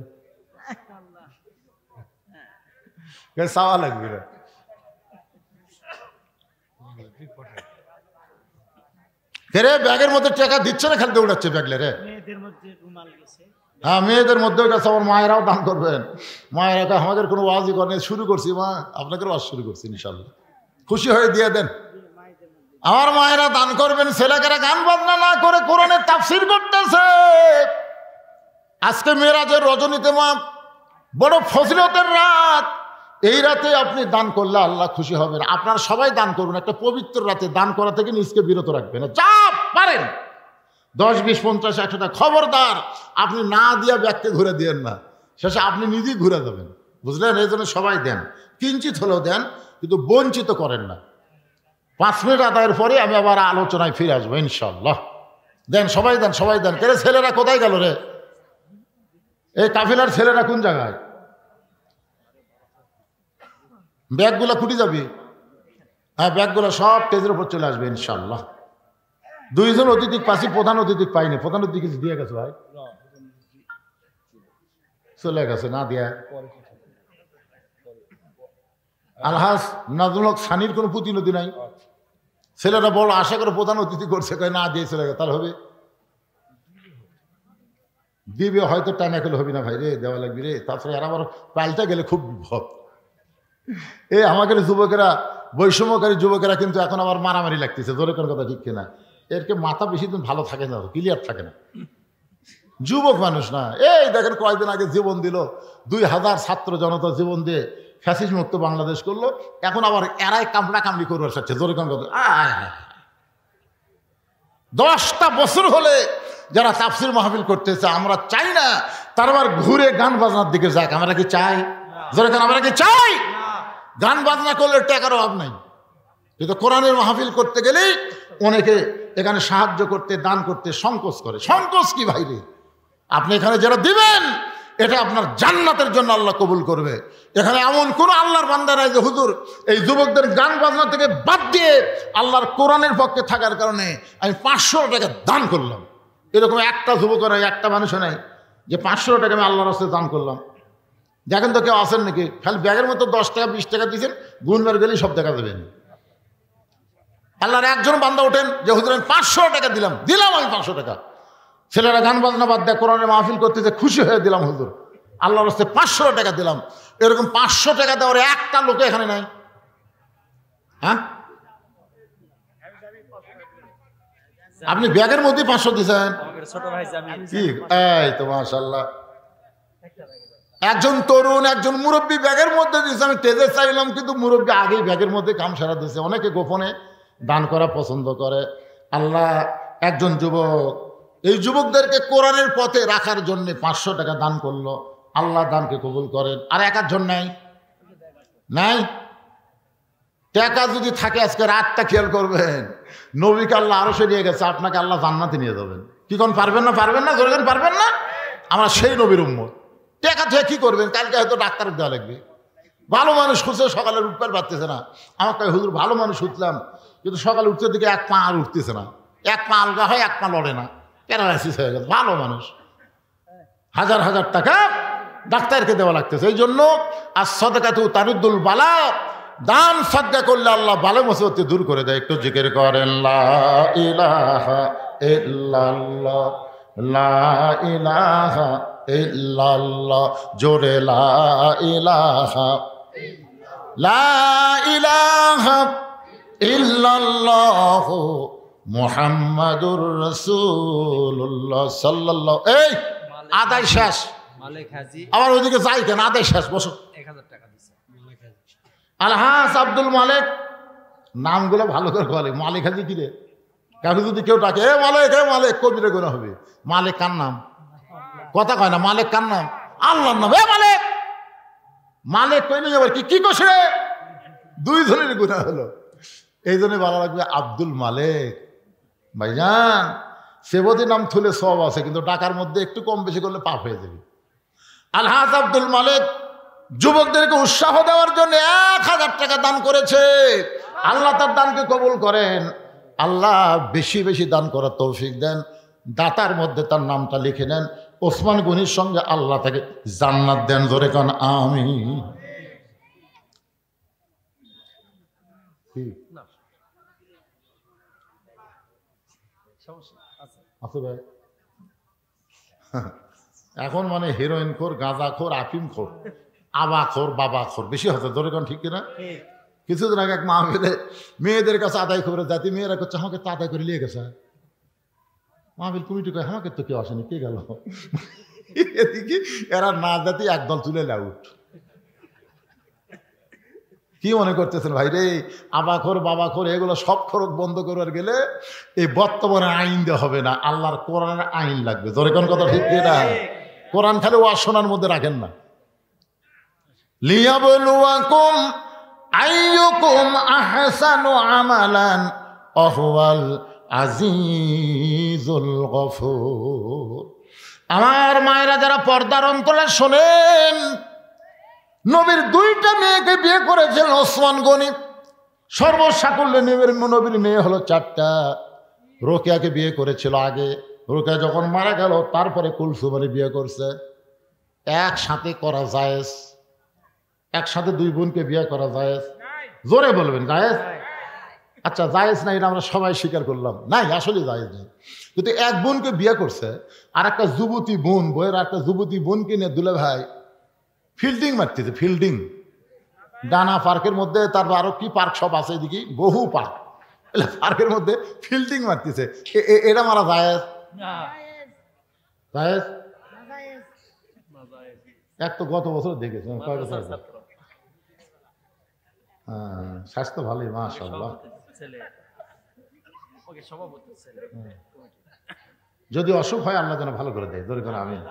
চাওয়া লাগবে না। রে ব্যাগের মধ্যে টাকা দিচ্ছে না, খালি দৌড়াচ্ছে ব্যাগলে রে। হ্যাঁ মেয়েদের মধ্যেও গেছে, আমার মায়েরাও দান করবেন। মায়েরা আমাদের কোনো ওয়াজই করেন, শুরু করছি মা, আপনাকে ওয়াজ শুরু করছি ইনশাল্লাহ, খুশি হয়ে দিয়ে দেন। আমার মায়েরা দান করবেন। ছেলেকেরা গান বাজনা না করে কোরআনের তাফসীর করতেছে। আজকে মেরাজের রজনীতে মা, বড় ফজিলতের রাত। এই রাতে আপনি দান করলে আল্লাহ খুশি হবেন। আপনারা সবাই দান করবেন। একটা পবিত্র রাতে দান করা থেকে নিজকে বিরত রাখবেন। যা পারেন 10, 20, 50, 100 টাকা, খবরদার আপনি না দিয়া ব্যাগকে ঘুরে দিয়েন না, শেষে আপনি নিজেই ঘুরে যাবেন, বুঝলেন? এই জন্য সবাই দেন, কিঞ্চিত হলেও দেন, কিন্তু বঞ্চিত করেন না। 5 মিনিট আদায়ের পরে আমি আবার আলোচনায় ফিরে আসবো ইনশাল্লাহ। দেন, সবাই দেন, সবাই দেন। কেরে ছেলেরা কোথায় গেল রে? এই কাফিলার ছেলেরা কোন জায়গায়? ব্যাগগুলো খুঁটি যাবি? হ্যাঁ ব্যাগগুলো সব স্টেজের উপর চলে আসবে ইনশাল্লাহ। 2 জন অতিথি পাচ্ছি, প্রধান অতিথি পাইনি। প্রধান অতিথি কিছু দিয়ে গেছে ভাই? চলে গেছে না দিয়া। আলহাজ নাজমুল হক সানির কোনো প্রতিনিধি নাই। ছেলেরা বড় আশা করে প্রধান অতিথি করছে, কয় না দিয়ে চলে গেছে। তাহলে হবে দিবে হয়তো, টানা করলে হবে না ভাই রে, দেওয়া লাগবে রে। তারপরে আর আবার পাল্টা গেলে খুব বিপদ। এই আমাদের যুবকেরা, বৈষম্যকারী যুবকেরা কিন্তু এখন আবার মারামারি লাগতেছে, জোরে কোন কথা ঠিক কিনা? এরকে মাথা বেশি দিন ভালো থাকে না, ক্লিয়ার থাকে না, যুবক মানুষ না। এই দেখেন কয়েকদিন আগে জীবন দিল, 2000 ছাত্র জনতা জীবন দিয়ে ফ্যাসিস্ট মুক্ত বাংলাদেশ করলো। এখন আবার এরাই কামড়া কামড়ি করবার চাচ্ছে, জোরে কোন কথা। 10টা বছর হলে যারা তাফসীর মাহফিল করতেছে, আমরা চাই না তার আবার ঘুরে গান বাজনার দিকে যাক। আমরা কি চাই? জোরে কোন আমরা কি চাই? গান বাজনা করলে টাকার অভাব নাই, কিন্তু কোরআনের মাহফিল করতে গেলেই অনেকে এখানে সাহায্য করতে, দান করতে সংকোচ করে। সংকোচ কি ভাইরে? আপনি এখানে যারা দিবেন, এটা আপনার জান্নাতের জন্য আল্লাহ কবুল করবে। এখানে এমন কোন আল্লাহর বান্দা নাই যে হুজুর এই যুবকদের গান বাজনা থেকে বাদ দিয়ে আল্লাহর কোরআনের পক্ষে থাকার কারণে আমি 500 টাকা দান করলাম। এরকম একটা যুবক নাই, একটা মানুষও নাই যে 500 টাকা আমি আল্লাহর রাস্তায় দান করলাম। দেখেন তো কেউ আসেন নাকি? খালি ব্যাগের মতো 10 টাকা 20 টাকা দিয়েছেন, গুনবার গেলেই সব দেখা দেবেন। আল্লাহর একজন বান্দা ওঠেন যে হুজুর আমি 500 টাকা দিলাম আমি 500 টাকা। ছেলেরা গান বাজনা বাদ দেয়, কোরআনের মাহফিল করতেছে, খুশি হয়ে দিলাম হুজুর আল্লাহর রাস্তায় 500 টাকা দিলাম। এরকম 500 টাকা দেওয়ার একটা লোক এখানে নাই। হ্যাঁ আপনি ব্যাগের মধ্যে 500 দিয়েছেন? এই তো মাশাআল্লাহ। একজন তরুণ, একজন মুরব্বী ব্যাগের মধ্যে দিয়েছে। আমি তেজে চাইলাম, কিন্তু মুরব্বী আগেই ব্যাগের মধ্যে কাম সারা দিয়েছে। অনেকে গোপনে দান করা পছন্দ করে। আল্লাহ একজন যুবক, এই যুবকদেরকে কোরআনের পথে রাখার জন্য 500 টাকা দান করলো। আল্লাহ দানকে কবুল করেন। আর একজন নাই নাই টাকা যদি থাকে আজকে রাতটা খেয়াল করবেন, নবীকে আল্লাহ আরো নিয়ে গেছে, আপনাকে আল্লাহ জান্নাতে নিয়ে যাবেন। কি কোন পারবেন না? পারবেন না? জোরে পারবেন না? আমরা সেই নবীর উম্মত। টাকা থেকে কি করবেন? কালকে হয়তো ডাক্তার দেওয়া লাগবে। ভালো মানুষ খুঁজে সকালে উঠতে পারতেছে না। আমাকে হুজুর ভালো মানুষ উঠলাম, কিন্তু সকালে উঠতে দিকে 1 পা আর উঠতেছে না। 1 পা আলগা হয়, 1 পা লড়ে না, প্যারালাইসিস হয়ে গেছে। ভালো মানুষ, হাজার হাজার টাকা ডাক্তারকে দেওয়া লাগতেছে। এই জন্য as-সাদাকাতু তারুদ্দুল বালা, দান সাদকা করলে আল্লাহ বালা মুসিবত দূর করে দেয়। একটু জিকির করেন লা ইলাহা ইল্লাল্লাহ, লা ইলাহা ইল্লাল্লাহ, জোরে লা ইলাহা, লা ইলাহা ইল্লাল্লাহ মুহাম্মাদুর রাসূলুল্লাহ সাল্লাল্লাহু। এই আদায় শেষ, আবার ওইদিকে যাই কেন? আদায় শেষ, বসো। 1000 টাকা দিছে আলহাজ আব্দুল মালিক। নামগুলো ভালো করে বলে। মালিক হাজি কি রে? কাউকে যদি কেউ ডাকে এ মালিক, এ মালিক, কবিরে গোনা হবে। মালিক কার নাম? কথা কয় না। মালিক কার নাম? আল্লাহর নাম। এ মালিক, মালিক কই নিয়ে আবার কি করছে রে? দুইজনের গুনাহ হলো। এই জন্য বলা লাগবে আব্দুল মালিক। ভাইজান সেবতী নাম থুলে সব আছে, কিন্তু টাকার মধ্যে একটু কম বেশি করলে পাপ হয়ে যাবে। আলহাজ আব্দুল মালিক যুবকদেরকে উৎসাহ দেওয়ার জন্য 1000 টাকা দান করেছে। আল্লাহ তার দানকে কবুল করেন, আল্লাহ বেশি বেশি দান করার তৌফিক দেন। দাতার মধ্যে তার নামটা লিখে নেন। ওসমান গনির সঙ্গে আল্লাহ তাকে জান্নাত দেন। জোরে কান আমিন। আছে ভাই এখন মানে হিরোইন খোর, গাঁজা খোর, আফিম খোর, আবা খোর, বাবা খোর বেশি হচ্ছে। ধরে কোন ঠিক কিনা? কিছুদিন আগে এক মাহফিলে মেয়েদের কাছে আদায় করে জাতি মেয়েরা করছে আমাকে তো আদায় করে নিয়ে গেছে। মাহফিল কমিটি কয় আমাকে তো কেউ আসেনি, কে গেল? এদিকে এরা না জাতি একদল তুলে আউট। কি মনে করতেছেন ভাই রে? আবাখোর বাবাখোর এগুলো সব খরচ বন্ধ করার গেলে এই বর্তমানে আইন দেওয়া হবে না, আল্লাহর কোরআনের আইন লাগবে। জোরে কোন কথা ঠিক না? কোরআন খালি ওয়াজ শোনার মধ্যে রাখেন না। লিয়াবলুয়াকুম আইয়ুকুম আহসানু আমালান ওয়াহুয়াল আজিজুল গফুর। আমার মায়েরা যারা পর্দার অন্তরে শোনেন, নবীর 2টা মেয়েকে বিয়ে করেছিলেন ওসমান গনি। সর্বসাকুল্যে নবীর মেয়ে হলো 4টা। রোকেয়াকে বিয়ে করেছিল আগে, রোকেয়া যখন মারা গেল তারপরে কুলসুমারে বিয়ে করছে। একসাথে করা জায়েজ? একসাথে 2 বোনকে বিয়ে করা জায়েজ? জোরে বলবেন জায়েজ? আচ্ছা জায়েজ না, এটা আমরা সবাই স্বীকার করলাম নাই, আসলে জায়েজ নেই। কিন্তু এক বোনকে বিয়ে করছে, আর একটা যুবতী বোন, বইয়ের একটা যুবতী বোনকে নিয়ে দুলে ভাই ফিল্ডিং মারতেছে। ফিল্ডিং ডানা পার্কের মধ্যে, তারপর আরো কি পার্ক সব আছে এদিকে, বহু পার্ক, পার্কের মধ্যে ফিল্ডিং মারতেছে। এটা মারা জায়েজ? জায়েজ? এক তো গত বছর দেখেছি। হ্যাঁ, স্বাস্থ্য ভালোই মাশাআল্লাহ। যদি অসুখ হয় আল্লাহ যেন ভালো করে দেয়। ধরে করে আমিন।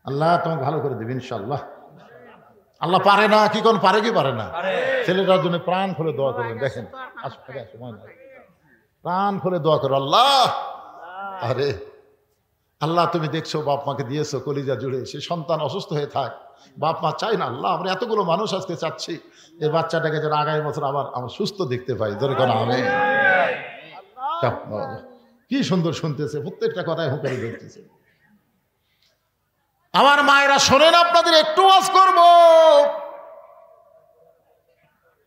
আল্লাহ তোমাকে ভালো করে দেবে ইনশাআল্লাহ। আল্লাহ পারে না কি কোন পারে কি পারে না? ছেলেটার জন্য প্রাণ খুলে দোয়া করবেন। দেখেন প্রাণ খুলে দোয়া করো। আল্লাহ, আরে আল্লাহ তুমি দেখছো বাপ মাকে দিয়েছো কলিজা জুড়ে, সে সন্তান অসুস্থ হয়ে থাক, বাপ মা চাই না। আল্লাহ আমরা এতগুলো মানুষ আজকে চাচ্ছি এই বাচ্চাটাকে যেন আগামী বছর আবার আমরা সুস্থ দেখতে পাই। ধরে কেন আমি কি সুন্দর শুনতেছে, প্রত্যেকটা কথায় হুঁকারি ধরতেছে। আমার মায়েরা শোনেন, আপনাদের একটু ওয়াজ করব।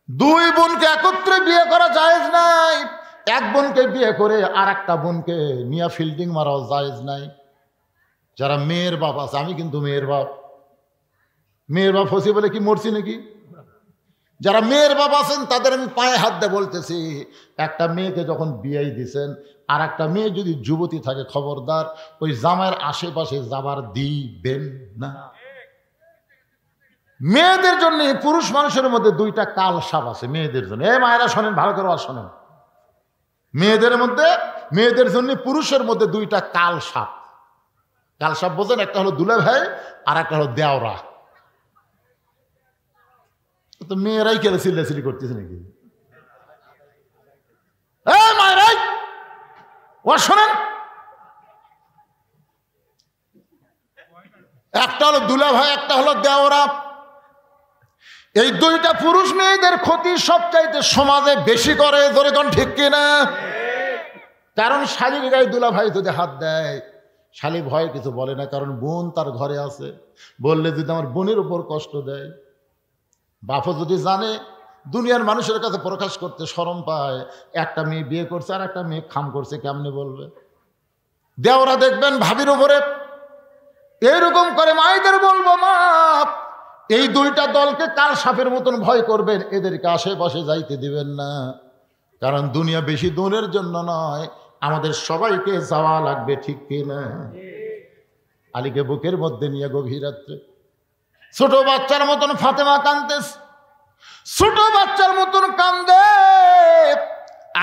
2 বোনকে একত্রে বিয়ে করা জায়েজ নাই। এক বোনকে বিয়ে করে আর একটা বোনকে নিয়া ফিল্ডিং মারাও জায়েজ নাই। যারা মেয়ের বাপ আছে, আমি কিন্তু মেয়ের বাপ হসি বলে কি মরছি নাকি? যারা মেয়ের বাপ আছেন তাদের আমি পায়ে হাত দিয়ে বলতেছি, একটা মেয়েকে যখন বিয়ে দিছেন আর একটা মেয়ে যদি যুবতী থাকে, খবরদার ওই জামাইয়ের আশেপাশে যাবার দিবেন না। মেয়েদের জন্য, পুরুষ মানুষের মধ্যে 2টা কাল সাপ আছে মেয়েদের জন্য। এই মায়েরা শোনেন, ভালো করে শোনেন। মেয়েদের জন্য পুরুষের মধ্যে 2টা কাল সাপ। কাল সাপ বোঝেন? একটা হলো দুলা ভাই আর একটা হলো দেওরা। তো মেয়েরাই কেলে চিল্লাচিল্লি করতেছে নাকি? মায়েরাই ও শোনেন, একটা হলো দুলা ভাই, একটা হলো দেওরা। এই 2টা পুরুষ মেয়েদের ক্ষতি সবচাইতে সমাজে বেশি করে। ধরে কোন ঠিক কিনা? কারণ শালীর গায়ে দুলা ভাই যদি হাত দেয়, শালী ভয় কিছু বলে না, কারণ বোন তার ঘরে আছে। বললে যদি আমার বোনের উপর কষ্ট দেয়, বাপও যদি জানে, দুনিয়ার মানুষের কাছে প্রকাশ করতে শরম পায়। একটা মেয়ে বিয়ে করছে আর একটা মেয়ে খাম করছে, কেমনে বলবে? দেওরা দেখবেন ভাবির উপরে এরকম করে। মায়েদের বলবো, মা এই 2টা দলকে কাল সাপের মতন ভয় করবেন, এদেরকে আশেপাশে যাইতে দিবেন না। কারণ দুনিয়া বেশি দূরের জন্য নয়, আমাদের সবাইকে যাওয়া লাগবে, ঠিক কিনা? আলীকে বুকের মধ্যে নিয়ে গভীর রাত্রে ছোট বাচ্চার মতন ফাতেমা কান্দেছে, ছোট বাচ্চার মতন কান্দে।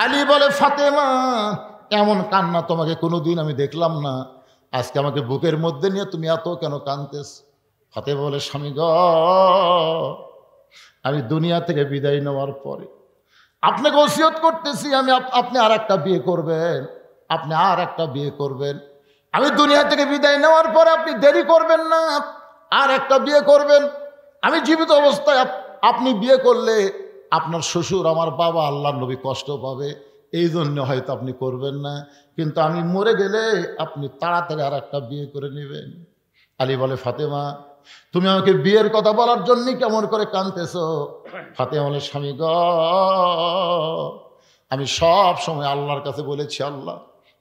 আলী বলে, ফাতেমা এমন কান্না তোমাকে কোনোদিন আমি দেখলাম না, আজকে আমাকে বুকের মধ্যে নিয়ে তুমি এত কেন কান্দেছ? ফাতেমা বলে, স্বামী গ, আমি দুনিয়া থেকে বিদায় নেওয়ার পরে আপনাকে ওসিয়ত করতেছি, আপনি আর একটা বিয়ে করবেন, আপনি আর একটা বিয়ে করবেন। আমি দুনিয়া থেকে বিদায় নেওয়ার পরে আপনি দেরি করবেন না, আর একটা বিয়ে করবেন। আমি জীবিত অবস্থায় আপনি বিয়ে করলে আপনার শ্বশুর, আমার বাবা, আল্লাহর নবী কষ্ট পাবে, এই জন্য হয়তো আপনি করবেন না, কিন্তু আমি মরে গেলে আপনি তাড়াতাড়ি আর একটা বিয়ে করে নেবেন। আলী বলে, ফাতেমা তুমি আমাকে বিয়ের কথা বলার জন্যই কেমন করে কাঁদতেছ? ফাতেমা বলে, স্বামী গ, আমি সব সময় আল্লাহর কাছে বলেছি, আল্লাহ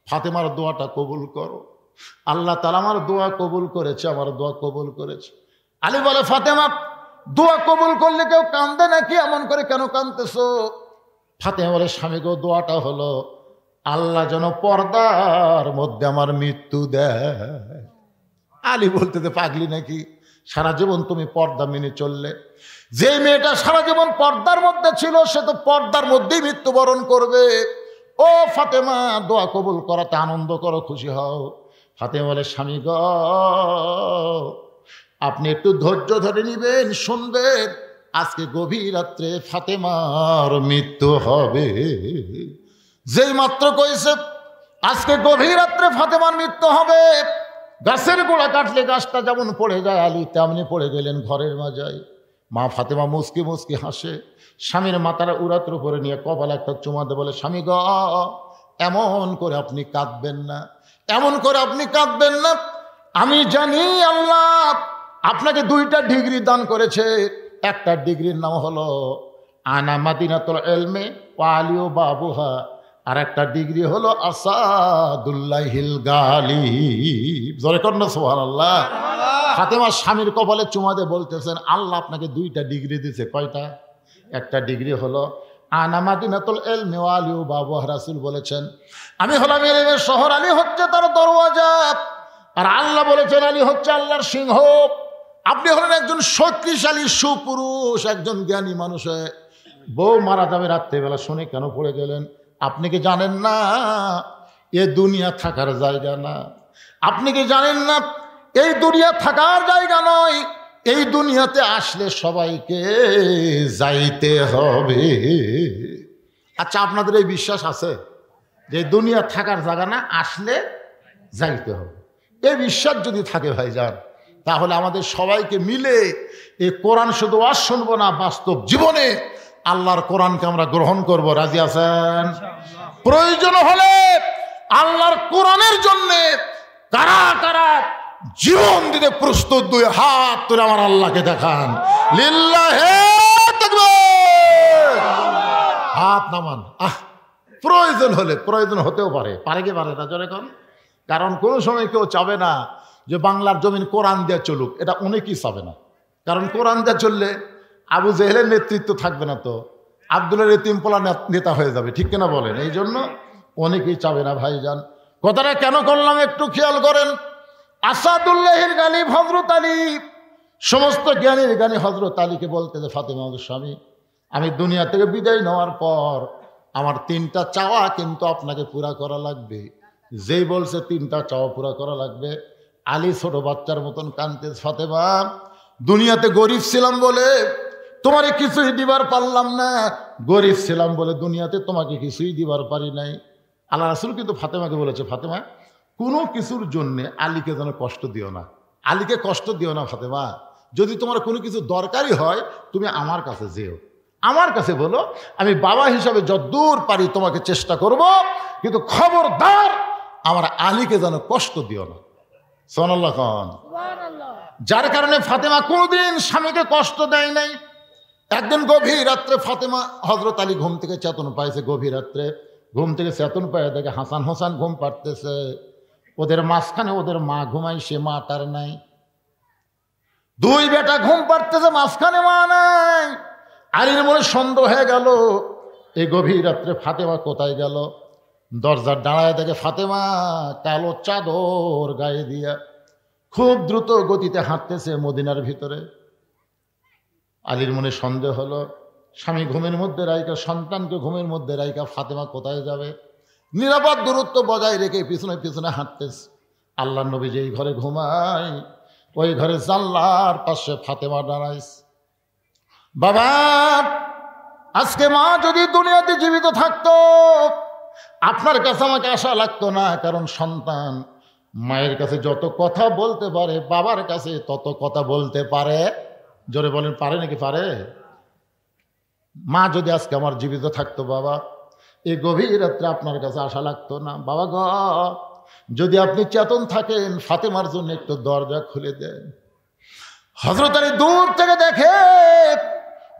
ফাতেমার দোয়াটা কবুল করো। আল্লাহ তাআলা আমার দোয়া কবুল করেছে, আমার দোয়া কবুল করেছে। আলী বলে, ফাতেমা দোয়া কবুল করলে কেউ কান্দে নাকি? এমন করে কেন কাঁদতেছ? ফাতেমা বলে, স্বামী গো, দোয়াটা হলো আল্লাহ যেন পর্দার মধ্যে আমার মৃত্যু দেয়। আলী বলতে, পাগলি নাকি? সারা জীবন তুমি পর্দা মেনে চললে, যে মেয়েটা সারা জীবন পর্দার মধ্যে ছিল সে তো পর্দার মধ্যেই মৃত্যুবরণ করবে। ও ফাতেমা, দোয়া কবুল করাতে আনন্দ করো, খুশি হও। ফাতেমা বলে, স্বামী গ, আপনি একটু ধৈর্য ধরে নিবেন, শুনবেন, আজকে গভীর রাত্রে ফাতেমার মৃত্যু হবে। যেই মাত্র কইছে আজকে গভীর রাত্রে ফাতেমার মৃত্যু হবে, গাছের গোড়া কাটলে গাছটা যেমন পড়ে যায়, আলী তেমনি পড়ে গেলেন ঘরের মাজায়। মা ফাতেমা মুচকি মুচকি হাসে, স্বামীর মাথার উড়াতের উপরে নিয়ে কপালে একটা চুমা দিয়ে বলে, স্বামী গ, এমন করে আপনি কাঁদবেন না, এমন করে আপনি কাঁদবেন না। আমি জানি আল্লাহ আপনাকে 2টা ডিগ্রি দান করেছে। একটা ডিগ্রির নাম হলো আনা মাদিনাতুল ইলমে ওয়া আলিউ বাবুহা, আর একটা ডিগ্রি হলো আসাদুল্লাহিল গালিব। জোরে কর না সুবহানাল্লাহ। ফাতেমা স্বামীর কপালে চুমা দিয়ে বলতেছেন, আল্লাহ আপনাকে 2টা ডিগ্রি দিয়েছে। কয়টা? একটা ডিগ্রি হলো আনা মাদিনাতুল ইলমি ওয়া আলিউ বাবুহা। রাসূল বলেছেন, আমি হলাম ইলমের শহর, আলী হচ্ছে তার দরওয়াজা। আর আল্লাহ বলেছেন, আলী হচ্ছে আল্লাহর সিংহ। আপনি হলেন একজন শক্তিশালী সুপুরুষ, একজন জ্ঞানী মানুষ। বউ মারা যাবে রাত্রেবেলা, শুনে কেন পড়ে গেলেন? আপনি কি জানেন না এ দুনিয়া থাকার জায়গা না? আপনি কি জানেন না এই দুনিয়া থাকার জায়গা নয়? এই দুনিয়াতে আসলে সবাইকে যাইতে হবে। আচ্ছা, আপনাদের এই বিশ্বাস আছে যে দুনিয়া থাকার জায়গা না, আসলে যাইতে হবে? এই বিশ্বাস যদি থাকে ভাইজান, তাহলে আমাদের সবাইকে মিলে এই কোরআন শুধু ওয়াজ শুনবো না, বাস্তব জীবনে আল্লাহর কোরআনকে আমরা গ্রহণ করব। রাজি আছেন? প্রয়োজন হলে আল্লাহর কোরআনের জন্য কারা কারা জীবন দিতে প্রস্তুত? 2 হাত তুলে আমার আল্লাহকে দেখান। লিল্লাহে তাকবীর। হাত নামান। প্রয়োজন হলে, প্রয়োজন হতেও পারে, পারে কি পারে না? জোরে কোন? কারণ কোনো সময় কেউ চাবে না যে বাংলার জমিন কোরআন দিয়ে চলুক, এটা অনেকেই চাবে না। কারণ কোরআন দিয়ে চললে আবু জেহেলের নেতৃত্ব থাকবে না, তো আব্দুলের এতিমপোলা নেতা হয়ে যাবে, ঠিক কিনা বলেন? এই জন্য অনেকেই চাবে না ভাইজান। কথাটা কেন করলাম একটু খেয়াল করেন। আসাদুল্লাহিল গালিব হযরত আলী, সমস্ত জ্ঞানীর জ্ঞানী হযরত আলীকে বলতে যে, ফাতেমা স্বামী, আমি দুনিয়া থেকে বিদায় নেওয়ার পর আমার 3টা চাওয়া কিন্তু আপনাকে পুরা করা লাগবে। যেই বলছে 3টা চাওয়া পুরা করা লাগবে, আলী ছোট বাচ্চার মতন কাঁদতে, ফাতেমা দুনিয়াতে গরিব ছিলাম বলে তোমারে কিছুই দিবার পারলাম না, গরিব ছিলাম বলে দুনিয়াতে তোমাকে কিছুই দিবার পারি নাই। আল্লাহ রাসূল কিন্তু ফাতেমাকে বলেছে, ফাতেমা কোনো কিছুর জন্যে আলীকে যেন কষ্ট দিও না, আলীকে কষ্ট দিও না ফাতেমা। যদি তোমার কোনো কিছু দরকারি হয় তুমি আমার কাছে যেও, আমার কাছে বলো, আমি বাবা হিসাবে যতদূর পারি তোমাকে চেষ্টা করব, কিন্তু খবরদার আমার আলীকে যেন কষ্ট দিও না। সুবহানাল্লাহ খান। যার কারণে ফাতেমা কোনোদিন স্বামীকে কষ্ট দেয় নাই। একদিন গভীর রাত্রে ফাতেমা হযরত আলী ঘুম থেকে চেতন পাইছে। গভীর রাত্রে ঘুম থেকে চেতন পায় দেখে হাসান হোসেন ঘুম পাড়তেছে। ওদের মাঝখানে ওদের মা ঘুমাই, সে মাটার নাই। 2 বেটা ঘুম পাড়তেছে, মাঝখানে মা নাই। আলীর মনে সন্দেহ হয়ে গেল, এই গভীর রাত্রে ফাতেমা কোথায় গেল। দরজার দাঁড়ায় দেখে ফাতেমা কালো চাদর গায়ে দিয়া খুব দ্রুত গতিতে হাঁটতেছে মদিনার ভিতরে। আলীর মনে সন্দেহ হলো, স্বামী ঘুমের মধ্যে রাইকা, সন্তানকে ঘুমের মধ্যে রাইকা ফাতেমা কোথায় যাবে। নিরাপদ দূরত্ব বজায় রেখে পিছনে পিছনে হাঁটতেছে। আল্লাহর নবী যেই ঘরে ঘুমায়, ওই ঘরে জানলার পাশে ফাতেমা দাঁড়াইছে। বাবা, আজকে মা যদি দুনিয়াতে জীবিত থাকতো আপনার কাছে আমাকে আশা লাগতো না, কারণ সন্তান মায়ের কাছে যত কথা বলতে পারে বাবার কাছে তত কথা বলতে পারে। জোরে বলেন, পারে নাকি পারে? মা যদি আজকে আমার জীবিত থাকতো বাবা, এই গভীর রাত্রে আপনার কাছে আশা লাগতো না। বাবা গো, যদি আপনি চেতন থাকেন ফাতেমার জন্য একটু দরজা খুলে দেন। হযরত আলী দূর থেকে দেখে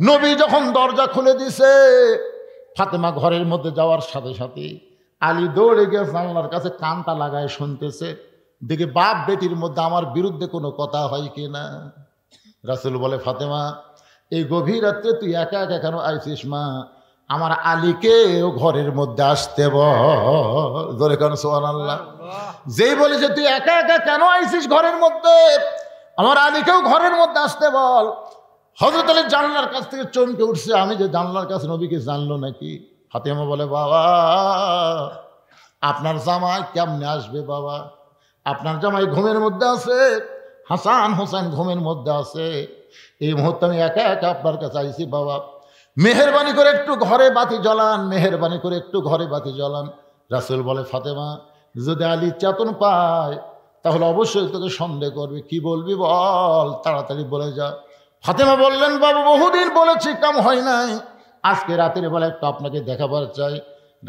নবী যখন দরজা খুলে দিছে, ফাতেমা ঘরের মধ্যে যাওয়ার সাথে সাথে আলী দৌড়ে গিয়ে জানলার কাছে কানটা লাগায় শুনতেছে, দেখে বাপ বেটির মধ্যে আমার বিরুদ্ধে কোনো কথা হয় কিনা। রাসূল বলে, ফাতেমা এই গভীর রাত্রে তুই একা একা কেন আইছিস মা? আমার আলীকেও ঘরের মধ্যে আসতে বল। ধরে কেন সুবহানাল্লাহ। যেই বলেছে তুই একা একা কেন আইছিস ঘরের মধ্যে, আমার আলীকেও ঘরের মধ্যে আসতে বল। হযরত আলী জানলার কাছ থেকে চমকে উঠছে, আমি যে জানলার কাছে নবীকে জানলো নাকি? ফাতেমা বলে, বাবা আপনার জামাই কেমনে আসবে বাবা? আপনার জামাই ঘুমের মধ্যে আছে, হাসান হোসেন ঘুমের মধ্যে আছে, এই মুহূর্তে আমি একা একা আপনার কাছে আইছি বাবা, মেহেরবানি করে একটু ঘরে বাতি জ্বালান, মেহেরবানি করে একটু ঘরে বাতি জ্বালান। রাসূল বলে, ফাতেমা যদি আলী চেতন পায় তাহলে অবশ্যই তোকে সন্দেহ করবে, কি বলবি বল, তাড়াতাড়ি বলে যা। ফাতেমা বললেন, বাবা বহুদিন বলেছি কাম হয় নাই, আজকে রাতের বেলা একটু আপনাকে দেখাবার চাই।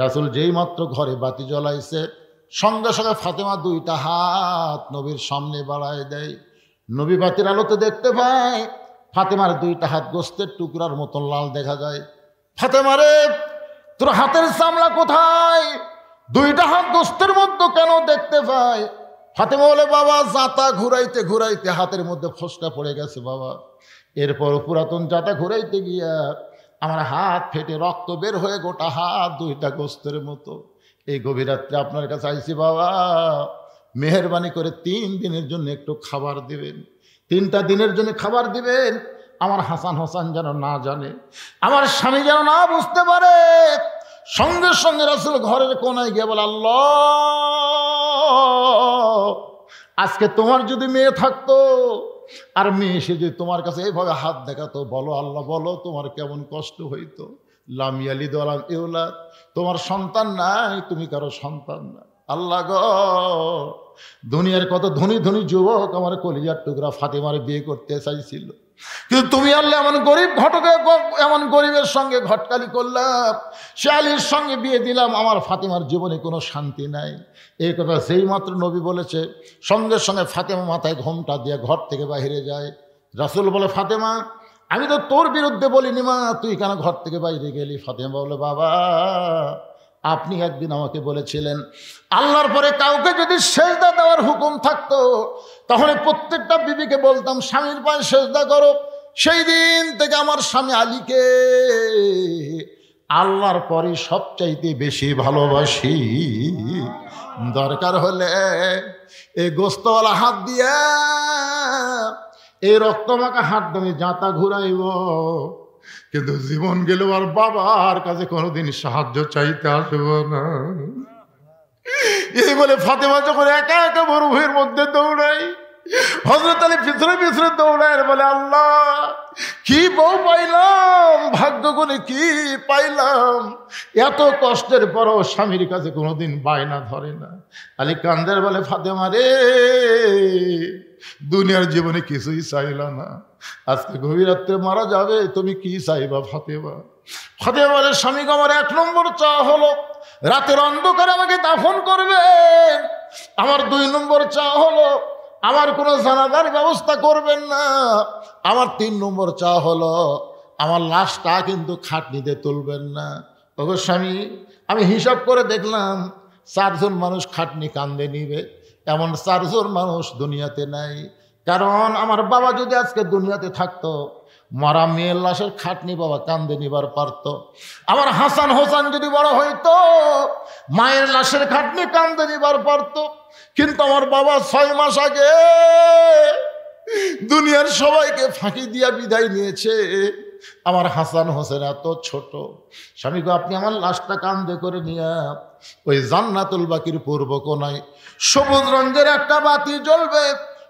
রাসূল যেই মাত্র ঘরে বাতি জ্বলাইছে সঙ্গে সঙ্গে ফাতেমা দুইটা হাত নবীর সামনে বাড়ায় দেয়। নবী বাতির আলোতে দেখতে পায় ফাতেমার দুইটা হাত গোস্তের টুকরার মতন লাল দেখা যায়। ফাতেমা রে, তোর হাতের চামড়া কোথায়? দুইটা হাত গোস্তের মধ্যে কেন দেখতে পায়? ফাতেমা বলে, বাবা জাতা ঘুরাইতে ঘুরাইতে হাতের মধ্যে ফোসকা পড়ে গেছে বাবা, এরপর পুরাতন জাতা ঘুরাইতে গিয়া আমার হাত ফেটে রক্ত বের হয়ে গোটা হাত দুইটা গোস্তের মতো। এই গভীর রাত্রে আপনার কাছে আইছি বাবা, মেহেরবানি করে 3 দিনের জন্য একটু খাবার দিবেন, 3টা দিনের জন্য খাবার দিবেন। আমার হাসান হোসেন যেন না জানে, আমার স্বামী যেন না বুঝতে পারে। সঙ্গে সঙ্গে রাসূল ঘরের কোনায় গিয়ে বলে, আল্লাহ আজকে তোমার যদি মেয়ে থাকতো আর মেয়ে এসে যদি তোমার কাছে এইভাবে হাত দেখাতো, বলো আল্লাহ বলো তোমার কেমন কষ্ট হইতো। লাম ইয়ালিদ ওয়া লাম ইউলাদ, তোমার সন্তান নাই, তুমি কারো সন্তান না। আল্লাহ গো, দুনিয়ার কত ধনী ধনী যুবক আমার কলিজার টুকরা ফাতেমারে বিয়ে করতে চাইছিল, কিন্তু তুমি আল্লাহ এমন গরিব ঘটকে, এমন গরিবের সঙ্গে ঘটকালি করলাম, সে আলীর সঙ্গে বিয়ে দিলাম, আমার ফাতেমার জীবনে কোনো শান্তি নাই। এই কথা সেই মাত্র নবী বলেছে, সঙ্গে সঙ্গে ফাতেমা মাথায় ঘোমটা দিয়ে ঘর থেকে বাইরে যায়। রাসূল বলে, ফাতেমা আমি তো তোর বিরুদ্ধে বলিনি মা, তুই কেন ঘর থেকে বাইরে গেলি? ফাতেমা বলে, বাবা আপনি একদিন আমাকে বলেছিলেন আল্লাহর পরে কাউকে যদি সেজদা দেওয়ার হুকুম থাকতো তাহলে প্রত্যেকটা বিবিকে বলতাম স্বামীর পায়ে সেজদা করো। সেই দিন থেকে আমার স্বামী আলীকে আল্লাহর পরে সবচাইতে বেশি ভালোবাসি। দরকার হলে এই গোস্তওয়ালা হাত দিয়ে, এই রক্তমাখা হাত দিয়ে জাঁতা ঘুরাইব, কিন্তু জীবন গেলেও আর বাবার কাছে কোনোদিন সাহায্য চাইতে আসব না। এই বলে ফাতেমা যখন একা একা মরুভূমির মধ্যে দৌড়াই, হযরত আলী পিছনে পিছনে দৌড়ায় বলে, আল্লাহ কি বউ পাইলাম, ভাগ্য করে কি পাইলাম, এত কষ্টের পরও স্বামীর কাছে কোনোদিন বায়না ধরে না। আলী কান্দের বলে, ফাতেমা রে দুনিয়ার জীবনে কিছুই চাইলা না, আজকে গভীর রাত্রে মারা যাবে, তুমি কি চাইবা ফাতেমা? ফাতেমা বলে, স্বামীকে আমার 1 নম্বর চাওয়া হলো রাতের অন্ধকারে আমাকে দাফন করবেন, আমার 2 নম্বর চাওয়া হলো আমার কোনো জানাজার ব্যবস্থা করবেন না, আমার 3 নম্বর চাওয়া হলো আমার লাশটা কিন্তু খাটনিতে তুলবেন না। ওগো স্বামী, আমি হিসাব করে দেখলাম 4 জন মানুষ খাটনি কান্দে নিবে, এমন 4 জন মানুষ দুনিয়াতে নাই। কারণ আমার বাবা যদি আজকে দুনিয়াতে থাকতো, মরা মেয়ের লাশের খাটনি বাবা কান্দে নিবার পারত। আমার হাসান হোসেন যদি বড় হইতো, মায়ের লাশের খাটনি কান্দে নিবার পারত। কিন্তু আমার বাবা 6 মাস আগে দুনিয়ার সবাইকে ফাঁকি দিয়া বিদায় নিয়েছে। আমার হাসান হোসেন এত ছোট। স্বামীগো, আপনি আমার লাশটা কান্দে করে নিয়ে ওই জান্নাতুল বাকির পূর্ব কোনায় সবুজ রঙের একটা বাতি জ্বলবে,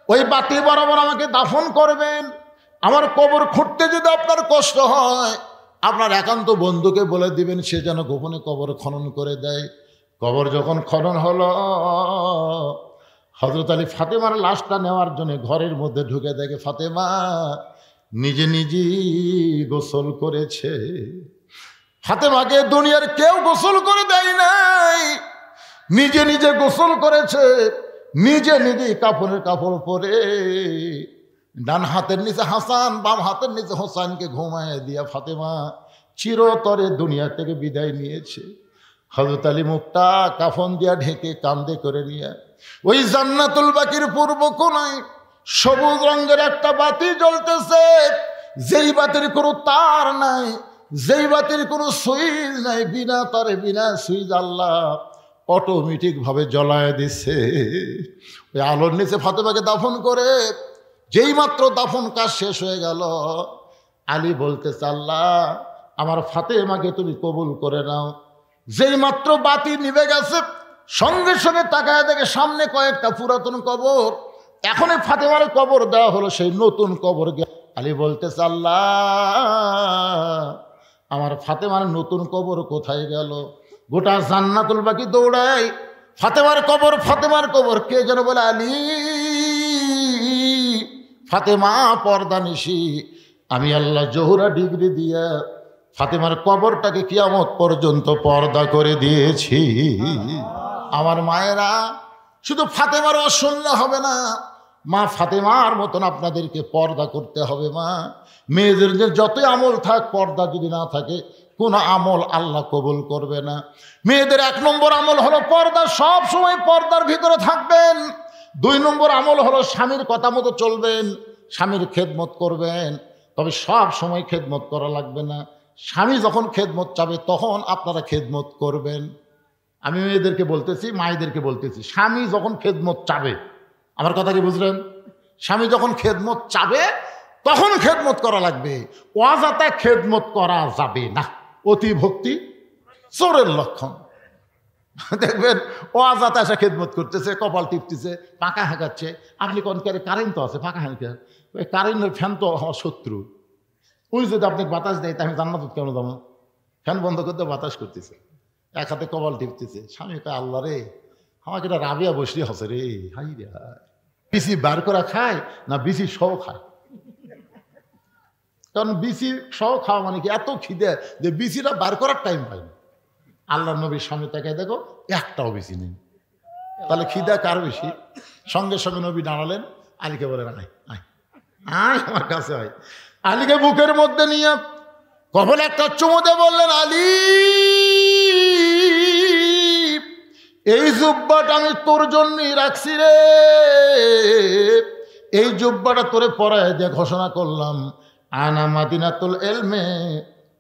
ওই বাতি বরাবর আমাকে দাফন করবেন। আমার কবর খুঁড়তে যদি আপনার কষ্ট হয়, আপনার একান্ত বন্ধুকে বলে দিবেন, সে যেন গোপনে কবর খনন করে দেয়। কবর যখন খনন হলো, হযরত আলী ফাতেমার লাশটা নেওয়ার জন্য ঘরের মধ্যে ঢুকে দেখে ফাতেমা নিজে নিজেই গোসল করেছে। ফাতেমাকে দুনিয়ার কেউ গোসল করে দেয় নাই, নিজে নিজে গোসল করেছে। নিজে নিজেই কাপড়ের কাপড় পরে ডান হাতের নিচে হাসান, বাম হাতের নিচে হোসাইনকে ঘুমায় দিয়া ফাতেমা চিরতরে দুনিয়া থেকে বিদায় নিয়েছে। হযরত আলী মুখটা কাফন দিয়া ঢেকে কান্দে করে নিয়ে ওই জান্নাতুল বাকির পূর্ব কোণায় সবুজ রঙের একটা বাতি জ্বলতেছে, যেই বাতির কোনো তার নাই, যেই বাতির কোনো সুইচ নাই, বিনা তারে বিনা সুইচ আল্লাহ অটোমেটিক ভাবে জ্বলায় দিছে। ওই আলোর নিচে ফাতেমাকে দাফন করে যেই মাত্র দাফন কাজ শেষ হয়ে গেল, আলী বলতেছে, আল্লাহ আমার ফাতেমাকে তুমি কবুল করে নাও। যেই মাত্র বাতি নিভে গেছে, সঙ্গে সঙ্গে তাকায় দেখে সামনে কয়েকটা পুরাতন কবর। এখনই ফাতেমার কবর দেওয়া হলো সেই নতুন কবর। আলী বলতেছে, আল্লাহ আমার ফাতেমার নতুন কবর কোথায় গেল? গোটা জান্নাতুল বাকি দৌড়াই, ফাতেমার কবর, ফাতেমার কবর। কে যেন বলে, আলী ফাতেমা পর্দা নিশি, আমি আল্লাহ জোহরা ডিগ্রি দিয়া ফাতেমার কবরটাকে কিয়ামত পর্যন্ত পর্দা করে দিয়েছি। আমার মায়েরা, শুধু ফাতেমার শুনলে হবে না, মা ফাতেমার মতন আপনাদেরকে পর্দা করতে হবে। মা মেয়েদের যে যতই আমল থাক, পর্দা যদি না থাকে কোনো আমল আল্লাহ কবুল করবে না। মেয়েদের 1 নম্বর আমল হলো পর্দা, সব সময় পর্দার ভিতরে থাকবেন। 2 নম্বর আমল হলো স্বামীর কথা মতো চলবেন, স্বামীর খেদমত করবেন। তবে সব সময় খেদমত করা লাগবে না, স্বামী যখন খেদমত চাবে তখন আপনারা খেদমত করবেন। আমি মেয়েদেরকে বলতেছি, মায়েদেরকে বলতেছি, স্বামী যখন খেদমত চাবে, আমার কথা কি বুঝলেন? স্বামী যখন খেদমত চাবে তখন খেদমত করা লাগবে, অযথা খেদমত করা যাবে না। অতি ভক্তি চোরের লক্ষণ। দেখবেন অযথা এসে খেদমত করতেছে, কপাল টিপতেছে, পাকা হাঁকাচ্ছে। আপনি কোন কারেন্ট তো আছে, পাকা হাঁকা, ওই কারেন্টের ফ্যান তো আমার শত্রু। ওই যদি আপনাকে বাতাস দেয়, তাহলে জান্নাত কেন দাম? ফ্যান বন্ধ করতে বাতাস করতেছে, এক হাতে কপাল টিপতেছে। স্বামী কয়, আল্লাহ রে, আমাকে এটা রাবিয়া বসলি হসে রে, হাই রে হাই। বিসি বার করা খায় না বিসি সহ খায়? কারণ বিসি সহ খাওয়া মানে কি, এত খিদে যে বিসিটা বার করার টাইম পায় না। আল্লাহ নবীর সামনে তাকে দেখো, একটাও বিসি নেই। তাহলে খিদা কার বেশি? সঙ্গে সঙ্গে নবী দাঁড়ালেন, আলীকে বলেন, আয় আয় আয় আমার কাছে আয়। আলীকে বুকের মধ্যে নিয়ে কপালে একটা চুমু দিয়ে বললেন, আলী এই জুব্বাটা আমি তোর জন্যই রাখছি রে। এই জুব্বাটা তোরে পরায় দিয়ে ঘোষণা করলাম, আনা মাদিনাতুল ইলমে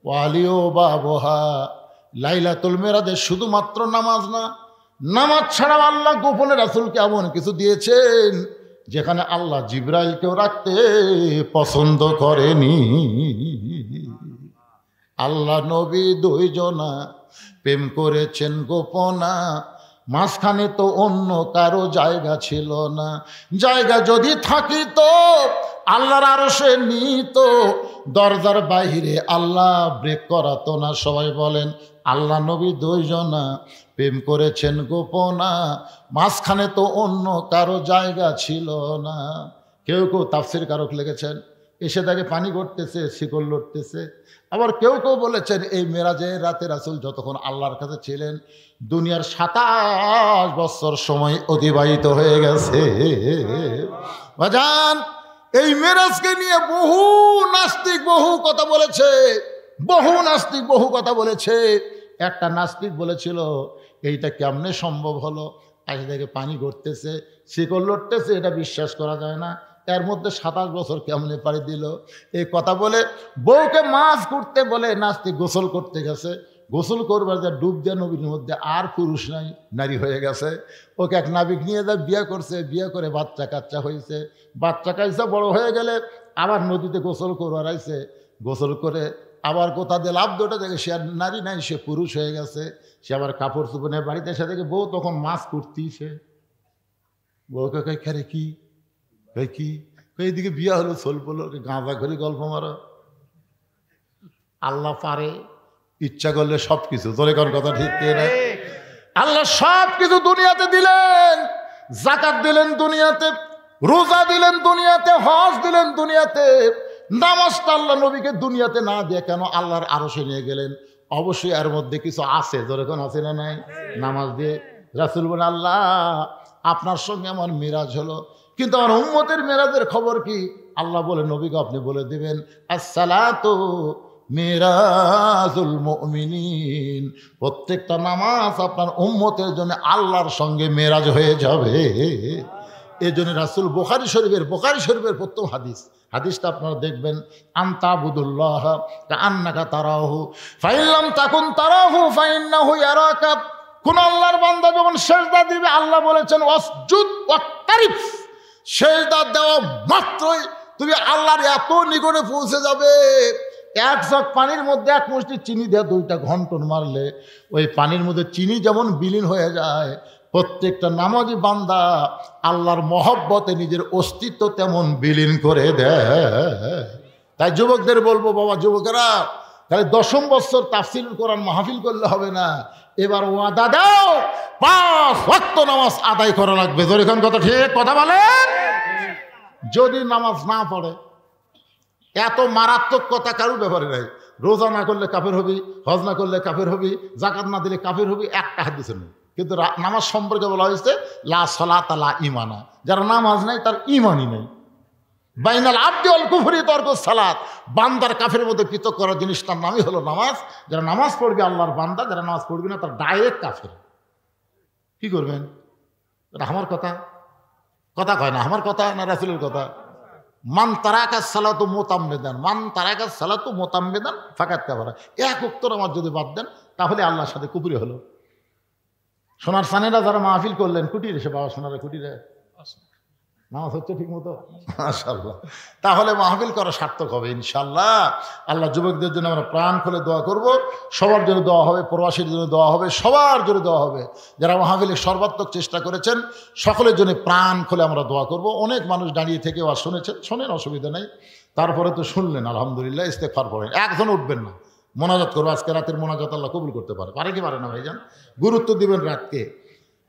ওয়ালিও বাবহা। লাইলাতুল মিরাজে শুধুমাত্র নামাজ না, নামাজ ছাড়াও আল্লাহ গোপনে রাসূলকে এমন কিছু দিয়েছেন যেখানে আল্লাহ জিবরাইলকেও রাখতে পছন্দ করেনি। আল্লাহ নবী 2 জনা প্রেম করেছেন গোপনা, মাঝখানে তো অন্য কারো জায়গা ছিল না। জায়গা যদি থাকিত আল্লাহর আরশে নিত, দরজার বাইরে আল্লাহ ব্রেক করাতো না। সবাই বলেন, আল্লাহ নবী 2 জনা প্রেম করেছেন গোপনা, মাঝখানে তো অন্য কারো জায়গা ছিল না। কেউ কেউ তাফসীর কারক লিখেছেন, এসে তাকে পানি গড়তেছে, শিকল লড়তেছে। আবার কেউ কেউ বলেছেন এই মেরাজের রাতে রাসূল যতক্ষণ আল্লাহর কাছে ছিলেন, দুনিয়ার 27 বছর সময় অতিবাহিত হয়ে গেছে। বাজান, এই মেরাজকে নিয়ে বহু নাস্তিক বহু কথা বলেছে, বহু নাস্তিক বহু কথা বলেছে। একটা নাস্তিক বলেছিল, এইটা কেমনে সম্ভব হলো? আজ থেকে পানি গড়তেছে, শিকল লড়তেছে, এটা বিশ্বাস করা যায় না। এর মধ্যে 27 বছর কেমনে পাড়ি দিল? এই কথা বলে বউকে মাছ করতে বলে নাস্তিক গোসল করতে গেছে। গোসল করবার যা ডুব দেওয়া নবীর মধ্যে আর পুরুষ নাই, নারী হয়ে গেছে। ওকে এক নাবিক নিয়ে যা বিয়ে করছে, বিয়ে করে বাচ্চা কাচ্চা হয়েছে। বাচ্চা কাচ্চা বড় হয়ে গেলে আবার নদীতে গোসল করবার আইছে। গোসল করে আবার কোথা দিয়ে লাভ দুটো দেখে সে আর নারী নাই, সে পুরুষ হয়ে গেছে। সে আবার কাপড় চুপড়ে বাড়িতে এসে দেখে বউ তখন মাছ করতেই। সে বউকে কয়, খেরে কি কি এইদিকে বিয়া হলো সোল পড়লো গাঁজা করে গল্প মারো। আল্লাহ পারে ইচ্ছা করলে সবকিছু, তোর কোন কথা ঠিক না? আল্লাহ সব কিছু দুনিয়াতে দিলেন, যাকাত দিলেন দুনিয়াতে, রোজা দিলেন দুনিয়াতে, হজ দিলেন দুনিয়াতে, নামাজটা আল্লাহ নবীকে দুনিয়াতে না দিয়ে কেন আল্লাহর আরশে নিয়ে গেলেন? অবশ্যই এর মধ্যে কিছু আছে, যেরকম আছে না নাই? নামাজ দিয়ে রাসূল বলেন, আল্লাহ আপনার সঙ্গে আমার মিরাজ হলো, কিন্তু আমার উম্মতের মিরাজের খবর কি? আল্লাহ বলে নবীকে আপনি বলে দিবেন, আসসালাতু মিরাজুল মুমিনিন, প্রত্যেকটা নামাজ আপনার উম্মতের জন্য আল্লাহর সঙ্গে মেরাজ হয়ে যাবে। এই জন্য রাসূল বুখারী শরীফের প্রথম হাদিসটা আপনারা দেখবেন, আনতাবুদুল্লাহ কাআন্নাকা তারাহু ফাইন লাম তাকুন তারাহু ফাইন্নাহু ইয়ারাকা। কোন আল্লাহর বান্দা যখন সিজদা দিবে, আল্লাহ বলেছেন ওয়াসজুদ ওয়াক্তারিফ, সিজদা দেওয়া মাত্রই তুমি আল্লাহর এত নিকটে পৌঁছে যাবে। এক জগ পানির মধ্যে এক মুষ্টি চিনি দিয়ে 2টা ঘন্টন মারলে ওই পানির মধ্যে চিনি যেমন বিলীন হয়ে যায়, প্রত্যেকটা নামাজি বান্দা আল্লাহর মহব্বতে নিজের অস্তিত্ব তেমন বিলীন করে দেয়। তাই যুবকদের বলবো, বাবা যুবকেরা, তাহলে 10ম বছর তাফসীরুল কোরআন মাহফিল করলে হবে না, এবার ওয়াদা দাও 5 ওয়াক্ত নামাজ আদায় করা লাগবে। যখন কথা ঠিক কথা বলেন। যদি নামাজ না পড়ে, এত মারাত্মক কথা কারোর ব্যাপারে নাই। রোজা না করলে কাফের হবি, হজ না করলে কাফের হবি, যাকাত না দিলে কাফের হবি, একটা হাদিসে নেই। কিন্তু নামাজ সম্পর্কে বলা হয়েছে লা সালাতা লা ঈমানা, যার নামাজ নাই তার ঈমানই নেই। বাইনাল আবদি ওয়াল কুফরি তারকুস সালাত, বান্দার কাফের মধ্যে পৃথক করার জিনিসটার নামই হলো নামাজ। যারা নামাজ পড়বে আল্লাহর বান্দা, যারা নামাজ পড়বে না তার ডাইরেক্ট কাফের। কি করবেন? এটা আমার কথা কয় না, আমার কথা না রাসূলের কথা? মান তারাকা সালাতু মুতাম্মিদান ফাকাত কাফারা। এক ওয়াক্ত নামাজ যদি বাদ দেন তাহলে আল্লাহর সাথে কুফরি হলো। সোনার সানেরা যারা মাহফিল করলেন, কুটির এসে বাবা সোনারা কুটিরে নামাজ হচ্ছে ঠিক মতো, মাশাআল্লাহ। তাহলে মাহফিল করা সার্থক হবে ইনশাআল্লাহ। আল্লাহ যুবকদের জন্য আমরা প্রাণ খুলে দোয়া করব, সবার জন্য দোয়া হবে, প্রবাসীর জন্য দোয়া হবে, সবার জন্য দোয়া হবে। যারা মাহফিলের সর্বাত্মক চেষ্টা করেছেন সকলের জন্য প্রাণ খুলে আমরা দোয়া করব। অনেক মানুষ দাঁড়িয়ে থেকে ওয়াজ শুনেছেন, শোনেন, অসুবিধা নেই, তারপরে তো শুনলেন আলহামদুলিল্লাহ, ইস্তেগফার পড়েন, একজন উঠবেন না, মোনাজাত করবো। আজকে রাতের মোনাজাত আল্লাহ কবুল করতে পারে কি পারে না ভাইজান? গুরুত্ব দিবেন রাতকে।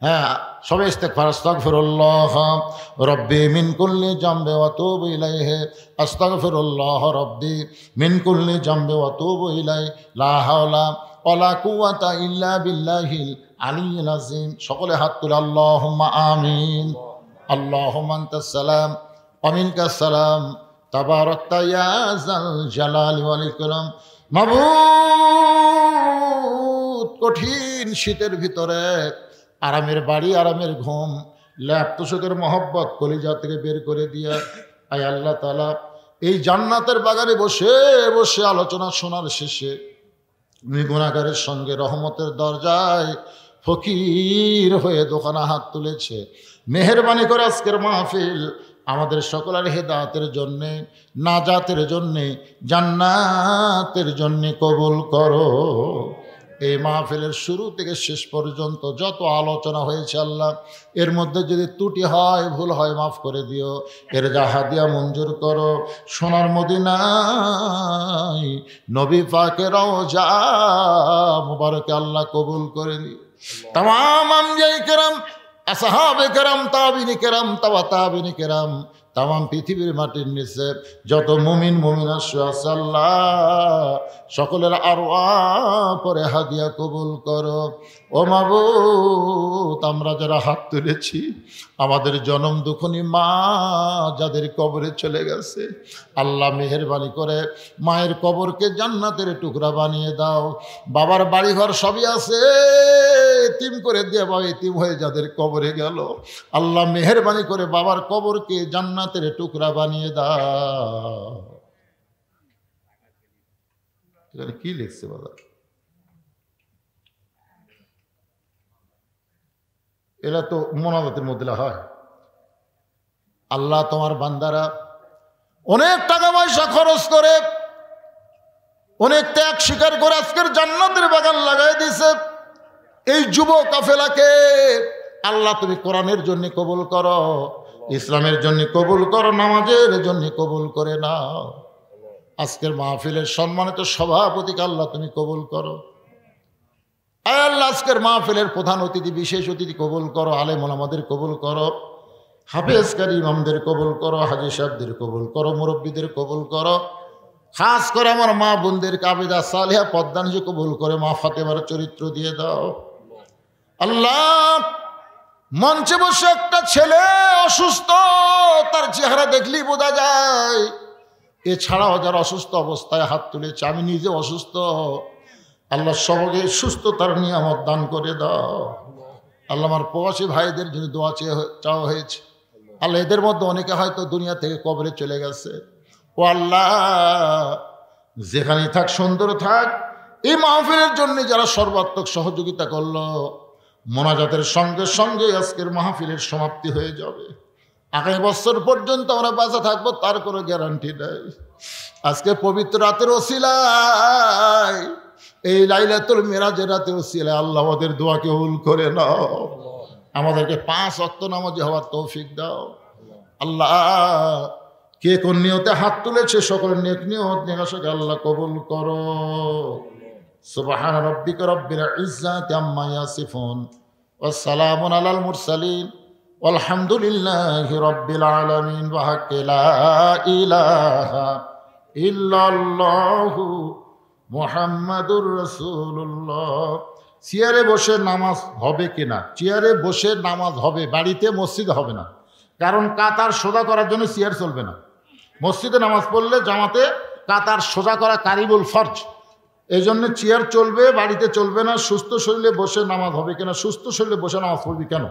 হ্যাঁ, সবাই ইস্তেগফার, আস্তাগফিরুল্লাহ রব্বি মিন কুল্লি জামবি ওয়া তুবু ইলাইহি, আস্তাগফিরুল্লাহ রব্বি মিন কুল্লি জামবি ওয়া তুবু ইলাইহি, লা হাওলা ওয়ালা কুওয়াতা ইল্লা বিল্লাহিল আলিয়্যিল আযীম। সকলে হাত তুলে আল্লাহুম্মা আমিন। আল্লাহুম্মা আনতাস সালাম ওয়া মিনকাস সালাম, তাবারাকতা ইয়া যাল জালালি ওয়াল ইকরাম। মাবুদ, কঠিন শীতের ভিতরে আরামের বাড়ি, আরামের ঘুম, ল্যাপ তোষকের মহব্বত কলিজা থেকে বের করে দিয়া, আয় আল্লাহ তাআলা, এই জান্নাতের বাগানে বসে বসে আলোচনা শোনার শেষে গুনাহগারের সঙ্গে রহমতের দরজায় ফকির হয়ে দোকানে হাত তুলেছে। মেহেরবানি করে আজকের মাহফিল আমাদের সকলের হেদায়েতের জন্যে, নাজাতের জন্যে, জান্নাতের জন্যে কবুল করো। এই মাহফিলের শুরু থেকে শেষ পর্যন্ত যত আলোচনা হয়েছে আল্লাহ, এর মধ্যে যদি ত্রুটি হয়, ভুল হয়, মাফ করে দিও। এর হাদিয়া মঞ্জুর করো। সোনার মদিনায় নবী পাকের রওজা মুবারকে আল্লাহ কবুল করে দিও। তামাম আম্বিয়ায়ে কেরাম, আসহাবে কেরাম, তাবিঈন কেরাম, তাবিঈন কেরাম, তামাম পৃথিবীর মাটির নিচে যত মুমিন মুমিনা আছে আল্লাহ, সকলের আরওয়াহ পরে হাদিয়া কবুল করো। ও মাবুদ, আমরা যারা হাত তুলেছি, আমাদের জনম দুঃখনী মা যাদের কবরে চলে গেছে, আল্লাহ মেহেরবানি করে মায়ের কবরকে জান্নাতের টুকরা বানিয়ে দাও। বাবার বাড়িঘর সবই আছে, এতিম করে দিয়ে বাবা এতিম হয়ে যাদের কবরে গেল, আল্লাহ মেহেরবানি করে বাবার কবরকে জান্নাতের টুকরা বানিয়ে দাও। কি লিখছে বাবা? এরা তো মোনাজাতের মধ্যে হয়। আল্লাহ তোমার বান্দারা অনেক টাকা পয়সা খরচ করে, অনেক ত্যাগ স্বীকার করে আজকের জান্নাতের বাগান লাগাই দিছে। এই যুব কাফেলাকে আল্লাহ তুমি কোরআনের জন্য কবুল করো। ইসলামের জন্য কবুল করো, নামাজের জন্য কবুল করে নাও। আজকের মাহফিলের সম্মানিত সভাপতিকে আল্লাহ তুমি কবুল করো। আয় আল্লাহ, আজকের মাহফিলের প্রধান অতিথি, বিশেষ অতিথি কবুল করো। আলেম ওলামাদের কবুল করো, হাফেজকারী ইমামদের কবুল করো, হাজী সাহেবদের কবুল করো, মুরব্বীদের কবুল করো। খাস করে আমার মা বোনদের কাবিদা সালেহা পদ্মানিজি কবুল করে মা ফাতেমার চরিত্র দিয়ে দাও। আল্লাহ, মঞ্চে বসে একটা ছেলে অসুস্থ, তার চেহারা দেখলেই বোঝা যায়। এছাড়াও যারা অসুস্থ অবস্থায় হাত তুলেছে, আমি নিজে অসুস্থ, আল্লাহ সবকে সুস্থতার নিয়ামত দান করে দাও। আল্লাহ, আমার প্রবাসী ভাইদের জন্য দোয়া চাওয়া হয়েছে। আল্লাহ, এদের মধ্যে অনেকে হয়তো দুনিয়া থেকে কবরে চলে গেছে। ও আল্লাহ, যেখানে থাক সুন্দর থাক। এই মাহফিলের জন্য যারা সর্বাত্মক সহযোগিতা করলো, মোনাজাতের সঙ্গে সঙ্গে আজকের মাহফিলের সমাপ্তি হয়ে যাবে। আগামী বছর পর্যন্ত আমরা বাঁচা থাকবো তার কোনো গ্যারান্টি নেই। আজকে পবিত্র রাতের ওসিলায়, এই লাইলাতুল মিরাজের রাতের ওসিলায় আল্লাহ আমাদের দোয়া কবুল করে নাও। আমাদেরকে 5 ওয়াক্ত নামাজি হওয়ার তৌফিক দাও। আল্লাহ, কে কোন নিয়তে হাত তুলেছে সকলের নেক নিয়ত নেকাশকে আল্লাহ কবুল করো। সুবহান রাব্বিকা রাব্বিল ইজ্জাতি আম্মা ইয়াসিফুন ওয়া সালামুন আলাল মুরসালিন ওয়ালহামদুলিল্লাহি রাব্বিল আলামিন। ওয়া হাক্কা লা ইলাহা ইল্লাল্লাহু মুহাম্মাদুর রাসূলুল্লাহ। চেয়ারে বসে নামাজ হবে কিনা? চেয়ারে বসে নামাজ হবে, বাড়িতে মসজিদে হবে না। কারণ কাতার সোজা করার জন্য চেয়ার চলবে না। মসজিদে নামাজ পড়লে জামাতে কাতার সোজা করা কারিবুল ফরজ, এই জন্য চেয়ার চলবে, বাড়িতে চলবে না। সুস্থ শরীরে বসে নামাজ হবে কিনা? সুস্থ শরীরে বসে নামাজ পড়বি কেন?